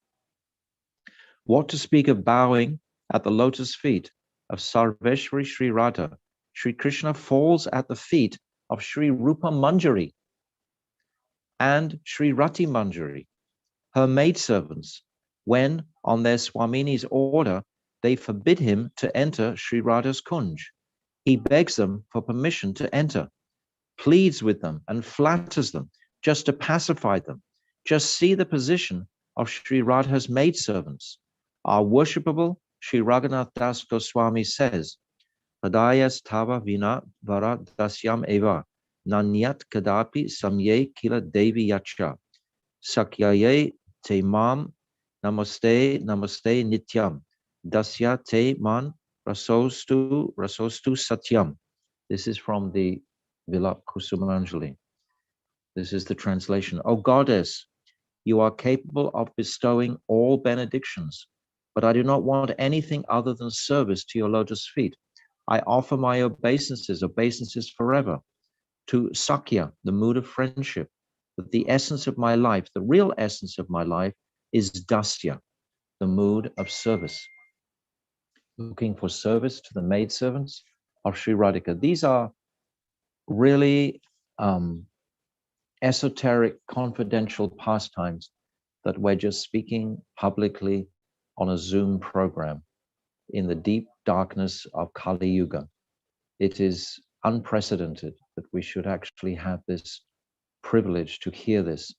S3: What to speak of bowing at the lotus feet of Sarveshwari Sri Radha, Sri Krishna falls at the feet of Sri Rupa Manjari and Sri Rati Manjari, her maidservants, when on their Swamini's order, they forbid him to enter Sri Radha's Kunj. He begs them for permission to enter, pleads with them and flatters them just to pacify them. Just see the position of Sri Radha's maidservants. Our worshipable Sri Raghunath Das Goswami says, "Padayas tava vina vara dasyam eva, nanyat kadapi samye kila devi yacha, sakyaye te mam namaste namaste nityam, dasya te man rasostu satyam." This is from the Vilap Kusumanjali. This is the translation. "O Goddess, you are capable of bestowing all benedictions, but I do not want anything other than service to your lotus feet. I offer my obeisances forever, to Sakya, the mood of friendship, that the essence of my life, the real essence of my life, is Dasya, the mood of service." Looking for service to the maidservants of Sri Radhika. These are really esoteric, confidential pastimes that we're just speaking publicly on a Zoom program in the deep darkness of Kali Yuga. It is unprecedented that we should actually have this privilege to hear this.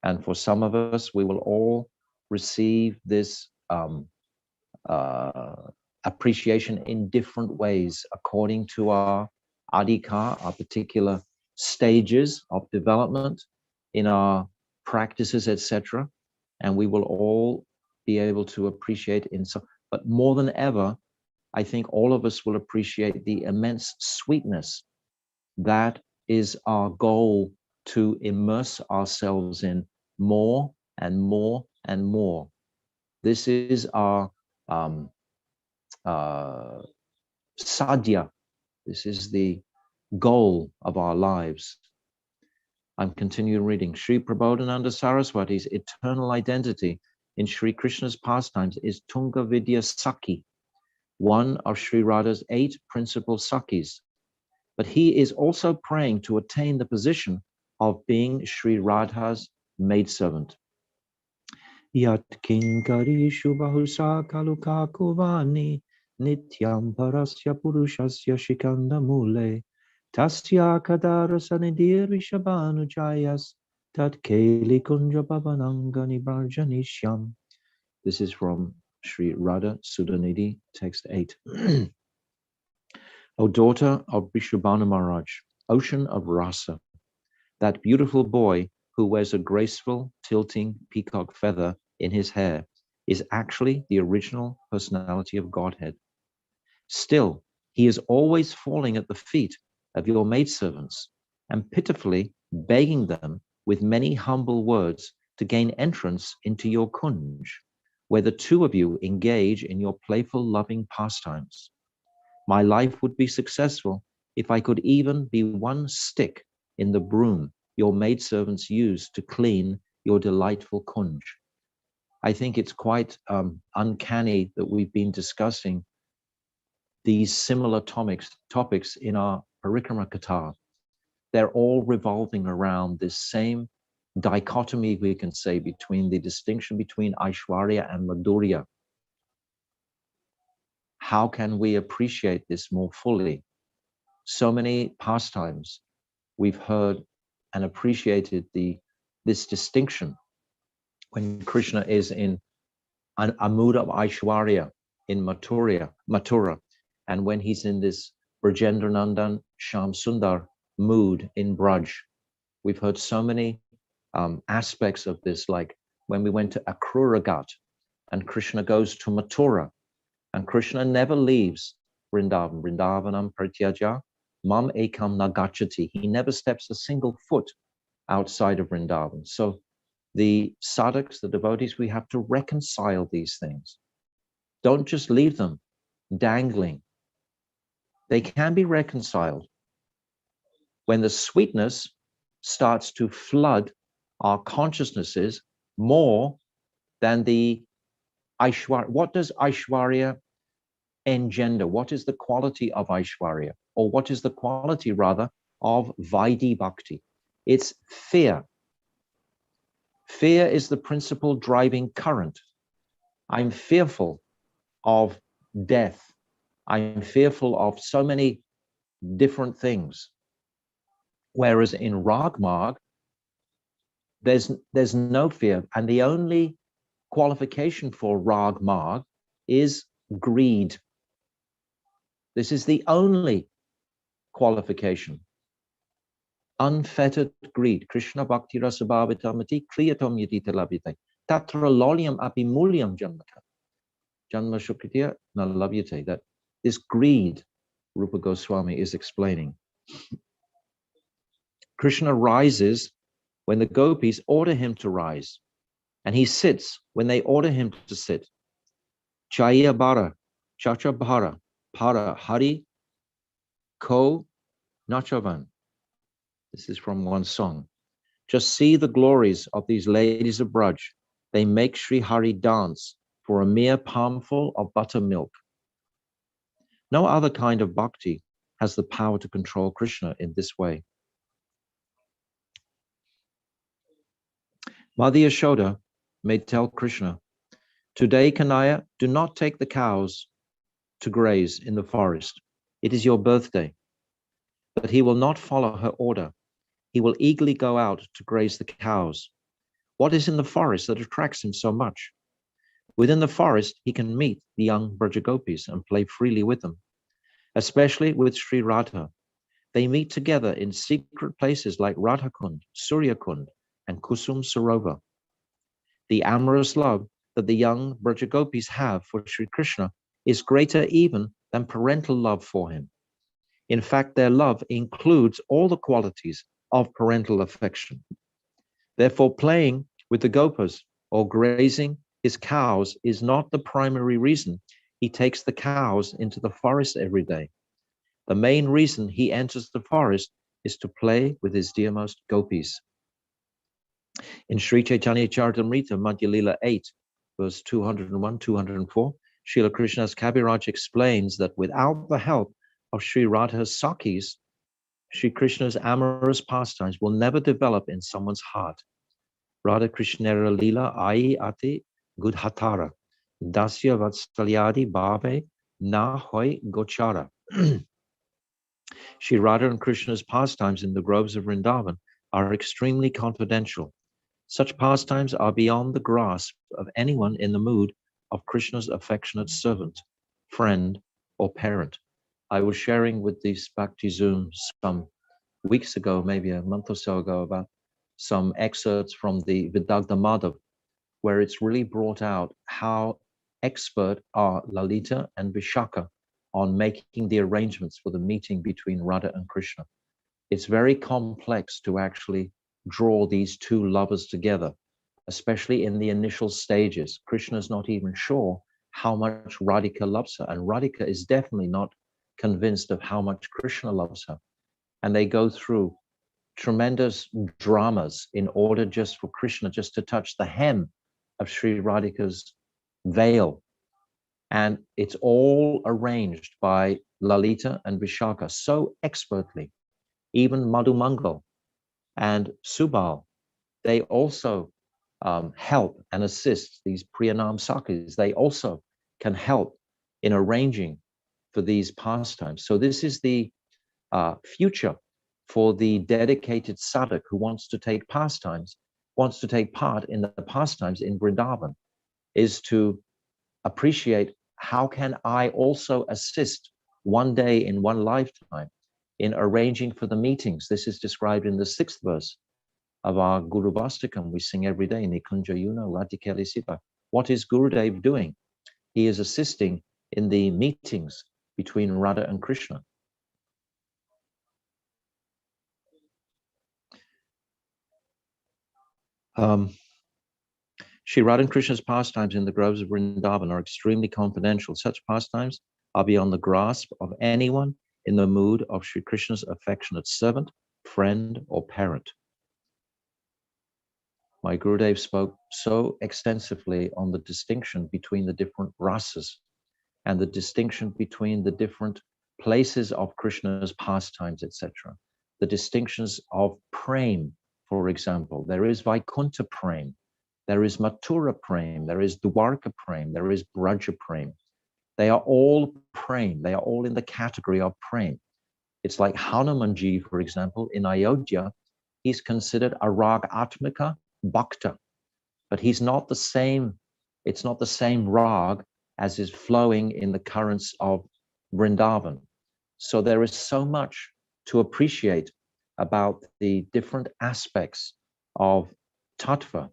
S3: And for some of us, we will all receive this appreciation in different ways according to our adhikar, our particular stages of development in our practices, etc. And we will all be able to appreciate in some, but more than ever, I think all of us will appreciate the immense sweetness that is our goal to immerse ourselves in more and more and more. This is our sadhya. This is the goal of our lives. I'm continuing reading. Sri Prabodhananda Saraswati's eternal identity in Sri Krishna's pastimes is Tunga Vidya Sakhi, one of Sri Radha's 8 principal Sakhis. but he is also praying to attain the position of being Sri Radha's maidservant. Yat kinkari shubhahusa kaluka kuvani nityam parasya purushasya shikanda mule tasya kadara sanidir vishabhanu jayas tat keli kunja pavanangani barjanishyam. This is from Sri Radha Sudanidhi, text 8. O daughter of Vrishabhanu Maharaj, ocean of rasa, that beautiful boy who wears a graceful tilting peacock feather in his hair is actually the original personality of Godhead. Still, he is always falling at the feet of your maidservants and pitifully begging them with many humble words to gain entrance into your kunj, where the two of you engage in your playful, loving pastimes. My life would be successful if I could even be one stick in the broom your maidservants use to clean your delightful kunj. I think it's quite uncanny that we've been discussing these similar topics in our Parikrama Katha. They're all revolving around this same dichotomy, we can say, between the distinction between Aishwarya and Madhurya. How can we appreciate this more fully? So many pastimes we've heard and appreciated this distinction when Krishna is in a mood of Aishwarya in Mathura, and when he's in this Brajendranandan Shyam Sundar mood in Braj. We've heard so many aspects of this, like when we went to Akruragat and Krishna goes to Mathura, and Krishna never leaves Vrindavan. Vrindavanam pratyaja mam ekam nagachati. He never steps a single foot outside of Vrindavan. So the sadhaks, the devotees, we have to reconcile these things. Don't just leave them dangling. They can be reconciled when the sweetness starts to flood our consciousnesses more than the Aishwarya. What does Aishwarya engender? What is the quality of Aishwarya? Or what is the quality, rather, of Vaidhi Bhakti? It's fear. Fear is the principal driving current. I'm fearful of death. I'm fearful of so many different things. Whereas in Rag-marg, there's no fear. And the only qualification for Rag-marg is greed. This is the only qualification. Unfettered greed. Krishna bhakti rasabhavitamati kriyatam yadita labhyate. Tatra lolyam api mulyam janmata. Janma shukritya na labhyate. That this greed, Rupa Goswami is explaining. Krishna rises when the gopis order him to rise, and he sits when they order him to sit. Chaya bara, chacha bhara, para hari, ko nachavan. This is from one song. Just see the glories of these ladies of Braj. They make Sri Hari dance for a mere palmful of buttermilk. No other kind of bhakti has the power to control Krishna in this way. Mother Yashoda may tell Krishna, today, Kanaya, do not take the cows to graze in the forest. It is your birthday. But he will not follow her order. He will eagerly go out to graze the cows. What is in the forest that attracts him so much? Within the forest, he can meet the young Brajagopis and play freely with them, especially with Sri Radha. They meet together in secret places like Radha Kund, Surya Kund, and Kusum Sarovar. The amorous love that the young Brajagopis have for Sri Krishna is greater even than parental love for him. In fact, their love includes all the qualities of parental affection. Therefore, playing with the gopas or grazing his cows is not the primary reason he takes the cows into the forest every day. The main reason he enters the forest is to play with his dearmost gopis. In Sri Chaitanya Charitamrita, Madhya Lila 8, verse 201, 204, Srila Krishna's Kaviraj explains that without the help of Sri Radha's Sakhis, Shri Krishna's amorous pastimes will never develop in someone's heart. Radha Krishnera Lila Ai Ati Gudhatara Dasya Vatsalyadi Bhave Na Hoi Gochara. Shri Radha and Krishna's pastimes in the groves of Vrindavan are extremely confidential. Such pastimes are beyond the grasp of anyone in the mood of Krishna's affectionate servant, friend, or parent. I was sharing with these Bhakti Zooms some weeks ago, maybe a month or so ago, about some excerpts from the Vidagdha Madhav, where it's really brought out how expert are Lalita and Vishaka on making the arrangements for the meeting between Radha and Krishna. It's very complex to actually draw these two lovers together, especially in the initial stages. Krishna's not even sure how much Radhika loves her, and Radhika is definitely not convinced of how much Krishna loves her. And they go through tremendous dramas in order just for Krishna just to touch the hem of Sri Radhika's veil. And it's all arranged by Lalita and Vishaka so expertly. Even Madhumangal and Subal, they also help and assist these Priyanam Sakis. They also can help in arranging for these pastimes. So this is the future for the dedicated sadhak who wants to take pastimes, wants to take part in the pastimes in Vrindavan, is to appreciate how can I also assist one day in one lifetime in arranging for the meetings. This is described in the 6th verse of our Guru Vastakam. We sing every day, Nikunja Yuna Radhikali Siva. What is Gurudev doing? He is assisting in the meetings between Radha and Krishna. Shri Radha and Krishna's pastimes in the groves of Vrindavan are extremely confidential. Such pastimes are beyond the grasp of anyone in the mood of Shri Krishna's affectionate servant, friend, or parent. My Gurudev spoke so extensively on the distinction between the different rasas and the distinction between the different places of Krishna's pastimes, etc. The distinctions of prem, for example. There is Vaikuntha prem, there is Mathura prem, there is Dwarka prem, there is Vraja prem. They are all prem. They are all in the category of prem. It's like Hanumanji, for example, in Ayodhya, he's considered a rag atmika bhakta, but he's not the same. It's not the same rag as is flowing in the currents of Vrindavan. So there is so much to appreciate about the different aspects of tattva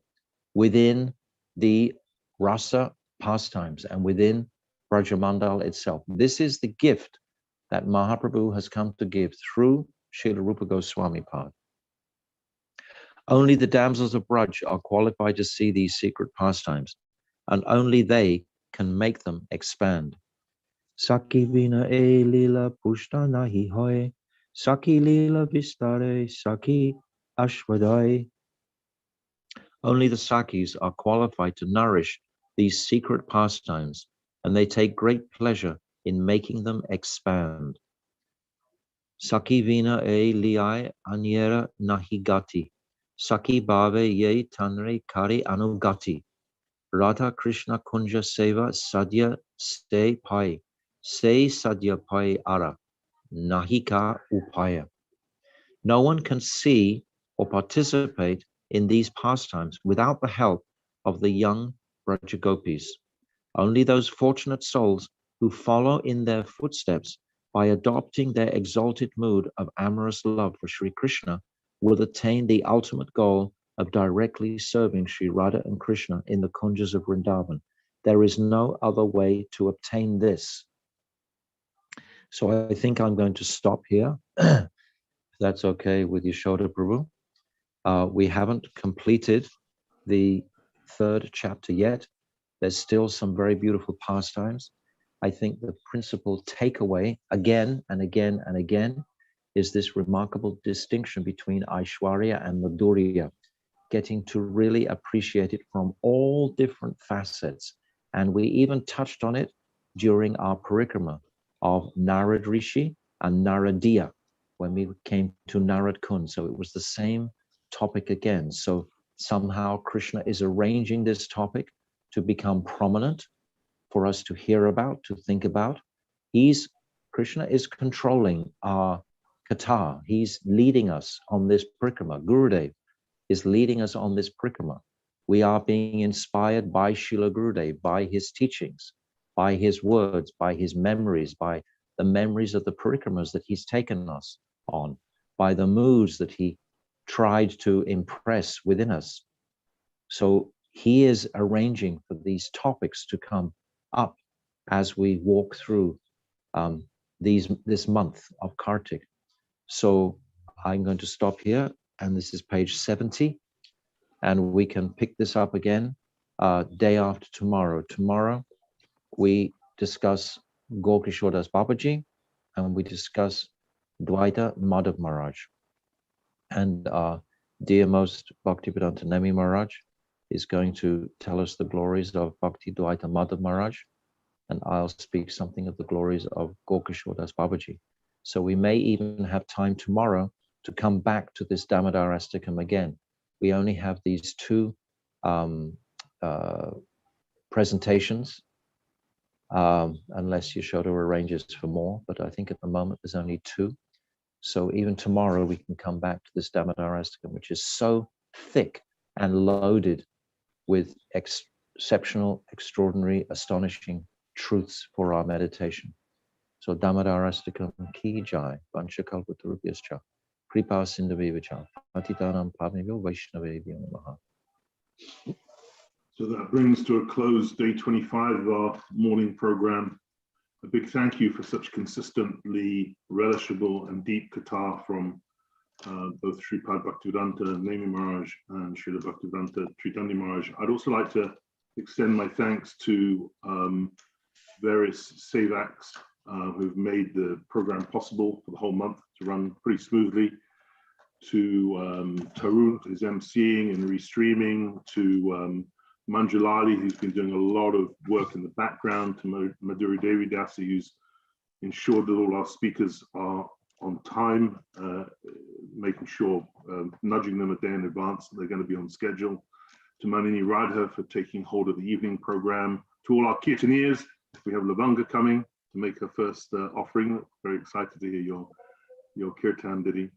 S3: within the rasa pastimes and within Vraja-mandala itself. This is the gift that Mahaprabhu has come to give through Srila Rupa Goswami Pad. Only the damsels of Braj are qualified to see these secret pastimes, and only they can make them expand. Saki vina e lila pushta nahi hoy, Saki lila vistare, Saki ashvadai. Only the Sakis are qualified to nourish these secret pastimes, and they take great pleasure in making them expand. Saki vina e liai anyera nahi gati, Saki bhave ye tanre kari anugati. Radha Krishna kunja seva sadhya se pai, se sadhya pai ara, nahika upaya. No one can see or participate in these pastimes without the help of the young Brajagopis. Only those fortunate souls who follow in their footsteps by adopting their exalted mood of amorous love for Sri Krishna will attain the ultimate goal of directly serving Sri Radha and Krishna in the kunjas of Vrindavan. There is no other way to obtain this. So I think I'm going to stop here, if that's okay with Yashoda Prabhu. We haven't completed the 3rd chapter yet. There's still some very beautiful pastimes. I think the principal takeaway again and again and again is this remarkable distinction between Aishwarya and Madhurya, getting to really appreciate it from all different facets. And we even touched on it during our Parikrama of Narad Rishi and Naradiya. when we came to Narada Kund. So it was the same topic again. So somehow Krishna is arranging this topic to become prominent for us to hear about, to think about. Krishna is controlling our kata. He's leading us on this parikrama. Gurudev is leading us on this parikrama. We are being inspired by Srila Gurudev, by his teachings, by his words, by his memories, by the memories of the parikramas that he's taken us on, by the moods that he tried to impress within us. So he is arranging for these topics to come up as we walk through this month of Kartik. So I'm going to stop here, and this is page 70, and we can pick this up again day after tomorrow. Tomorrow we discuss Gaur-Kishore Das Babaji, and we discuss Dvaita Madhav Maharaj. And dear most Bhaktivedanta Nemi Maharaj is going to tell us the glories of Bhakti Dvaita Madhav Maharaj, and I'll speak something of the glories of Gaur-Kishore Das Babaji. So we may even have time tomorrow to come back to this Damodar Astakam again. We only have these two presentations, unless Yashoda arranges for more, but I think at the moment there's only two. So even tomorrow we can come back to this Damodar Astakam, which is so thick and loaded with exceptional, extraordinary, astonishing truths for our meditation. So Damodar Astakam ki jai, Vanchakalpatarubhyascha, Kripa Sindhavevacha, Patitanam Pavnivyo Vaishnavebhyo Namaha.
S1: So that brings to a close day 25 of our morning program. A big thank you for such consistently relishable and deep kata from both Sripad Bhaktivedanta Nemi Maharaj and Srila Bhaktivedanta Chaitanya Maharaj. I'd also like to extend my thanks to various sevaks who've made the program possible for the whole month to run pretty smoothly, to Tarun, who's emceeing and restreaming, to Manjulali, who's been doing a lot of work in the background, to Madhuri Devi Dasi, who's ensured that all our speakers are on time, making sure, nudging them a day in advance that they're going to be on schedule, to Manini Radha for taking hold of the evening program, to all our kirtaniers. We have Lavanga coming to make her first offering. Very excited to hear your kirtan ditty.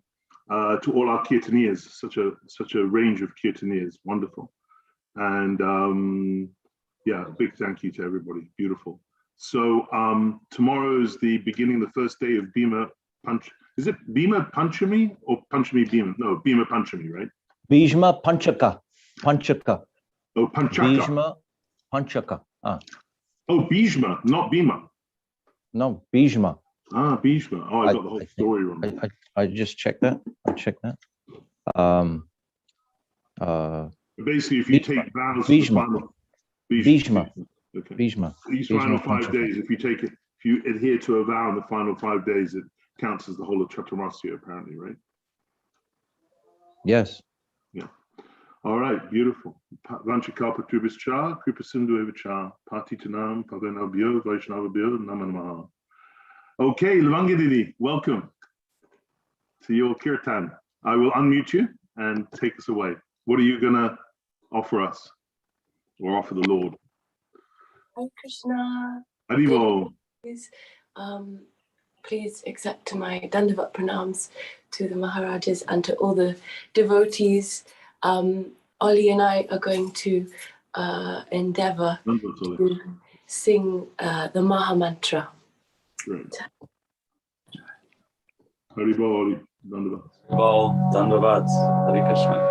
S1: To all our kirtaniers, such a range of kirtaniers, wonderful. And yeah, a big thank you to everybody. Beautiful. So tomorrow is the beginning, the first day of Bhima Panch. Is it Bhima Panchami or Panchami Bhima? No, Bhima Panchami, right?
S3: Bhima Panchaka. Panchaka.
S1: Oh, Panchaka.
S3: Bhima Panchaka.
S1: Oh, Bhishma, not Bhima.
S3: No, Bhishma.
S1: Ah, Bhishma. Oh, I got the whole story wrong.
S3: I just checked that. I checked that.
S1: Basically, if you take vows,
S3: Bhishma. Bhishma.
S1: Okay.
S3: Bhishma.
S1: These final 5 days, if you adhere to a vow in the final 5 days, it counts as the whole of Chaturmasya, apparently, right?
S3: Yes.
S1: Yeah. All right, beautiful. Vanchakalpatarubhyascha, Kripa Sindhavevacha, Patitanam Pavanabhyo Vaishnavabhyo Namo Namaha. Okay, Lavanga Didi, welcome to your kirtan. I will unmute you and take us away. What are you going to offer us or offer the Lord?
S8: Hare Krishna.
S1: Haribol.
S8: Please accept my Dandavat pranams to the Maharajas and to all the devotees. Ollie and I are going to endeavor to sing the Maha Mantra.
S1: Great. Haribol, Ollie. Dandavat.
S9: Haribol, Dandavat. Hare Krishna.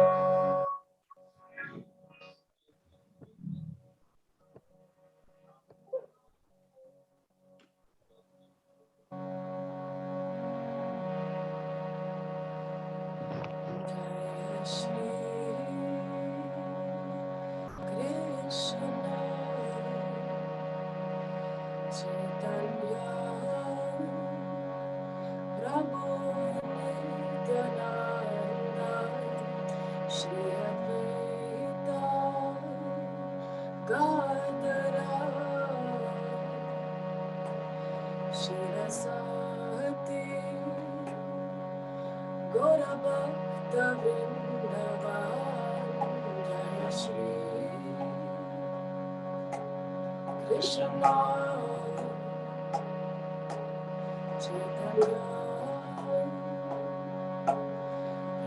S8: Gora Bhakta Vrindavan, Jaya Shri Krishna Chaitanya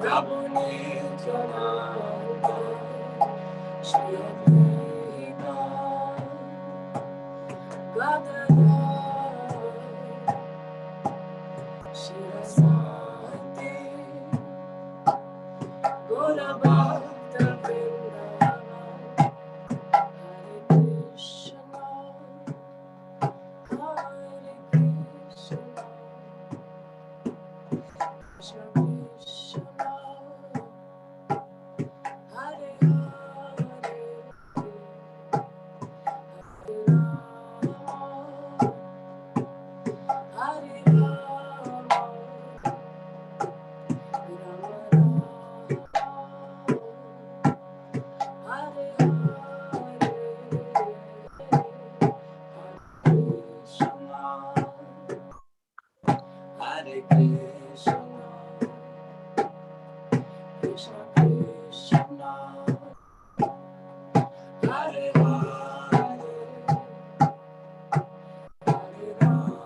S8: Prabhu Nityananda Shri Advaita Gadadhar Shirasati Gora Bhakta Vrindavan Hare Krishna Hare Krishna Krishna Krishna Hare Hare Hare Rama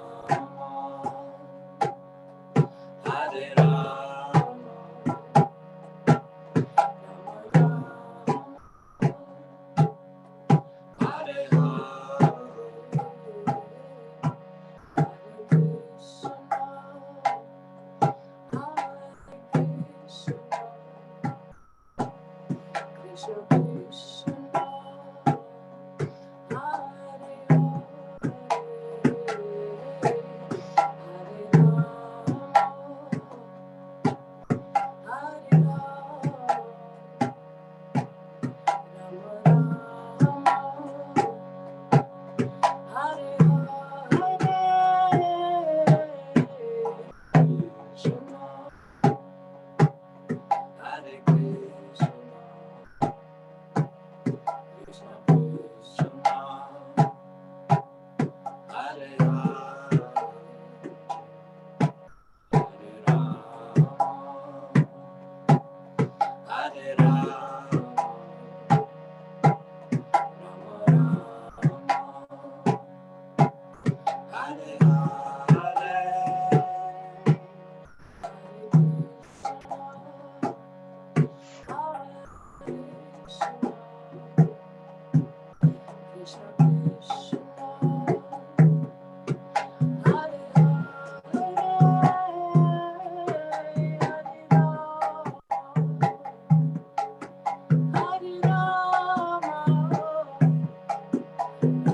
S8: Hare Rama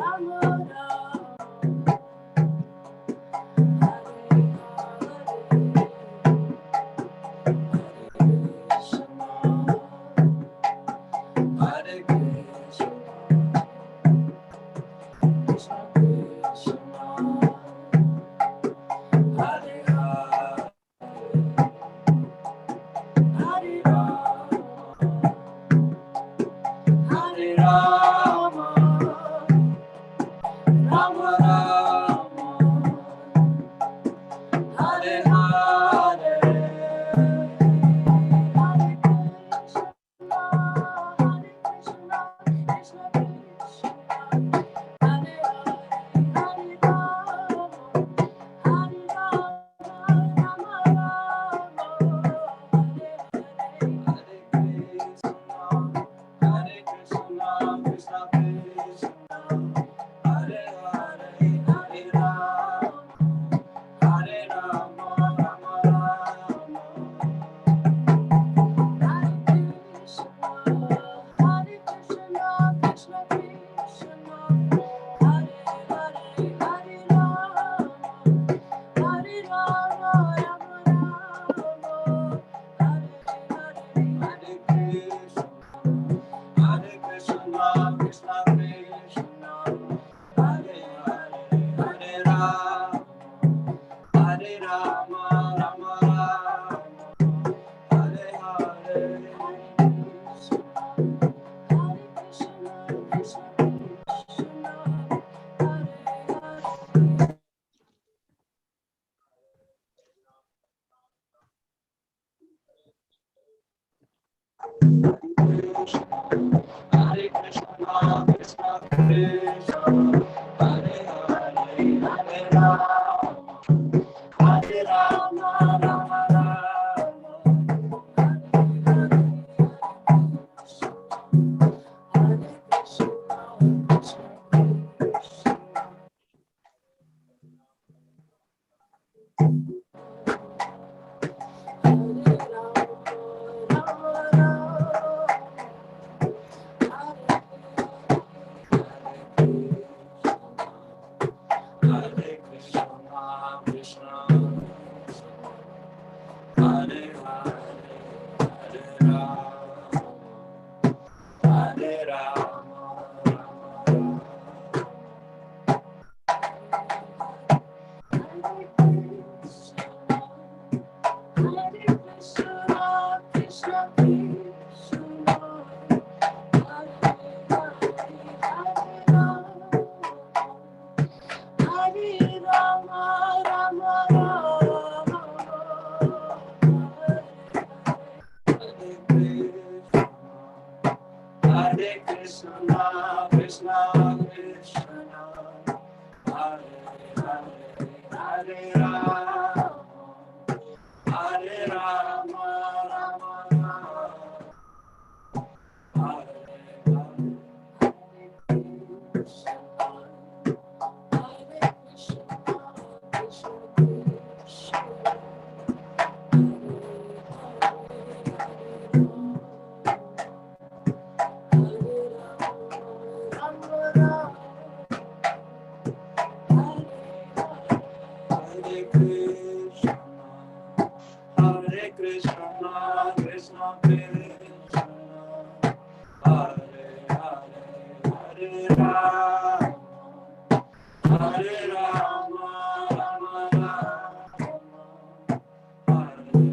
S8: Rama Rama Hare Hare Krishna Krishna Krishna Hare Hare Hare Rama Hare Rama Rama Rama Hare Hare Krishna Krishna Hare Hare Hare Hare
S9: Krishna, Hare Hare, Hare Rama, Hare Rama, Krishna, Krishna, Hare Rama, Rama Rama, Hare Krishna, Krishna Krishna, Hare Hare, Hare Rama, Hare Rama, Rama Rama, Hare Hare, Hare Krishna, Krishna Krishna, Hare Hare, Hare Rama, Hare Rama, Rama Rama, Hare Hare.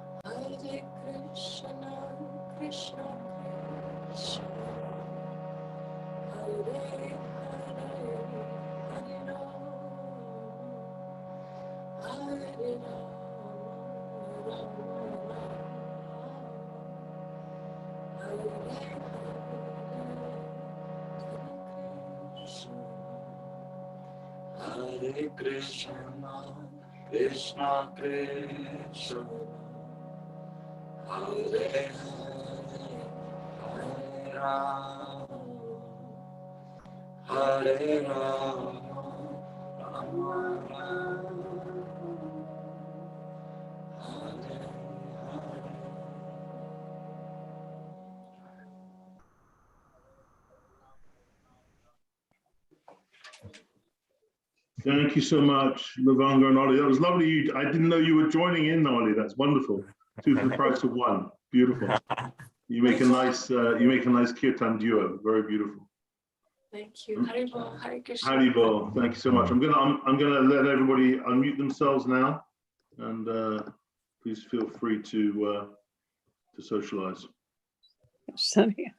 S9: Hare Krishna, Krishna Krishna, Hare Krishna, Krishna Krishna, Hare Hare, Hare Rama, Hare Rama, Rama Rama, Hare Hare.
S1: Thank you so much, Lavanga and Ollie. That was lovely. I didn't know you were joining in, Ollie. That's wonderful. 2 for the price of 1. Beautiful. You make a nice kirtan duo. Very beautiful.
S8: Thank you. Haribol, Hare Krishna.
S1: Haribol. Thank you so much. I'm gonna let everybody unmute themselves now, and please feel free to socialize.
S10: Sorry.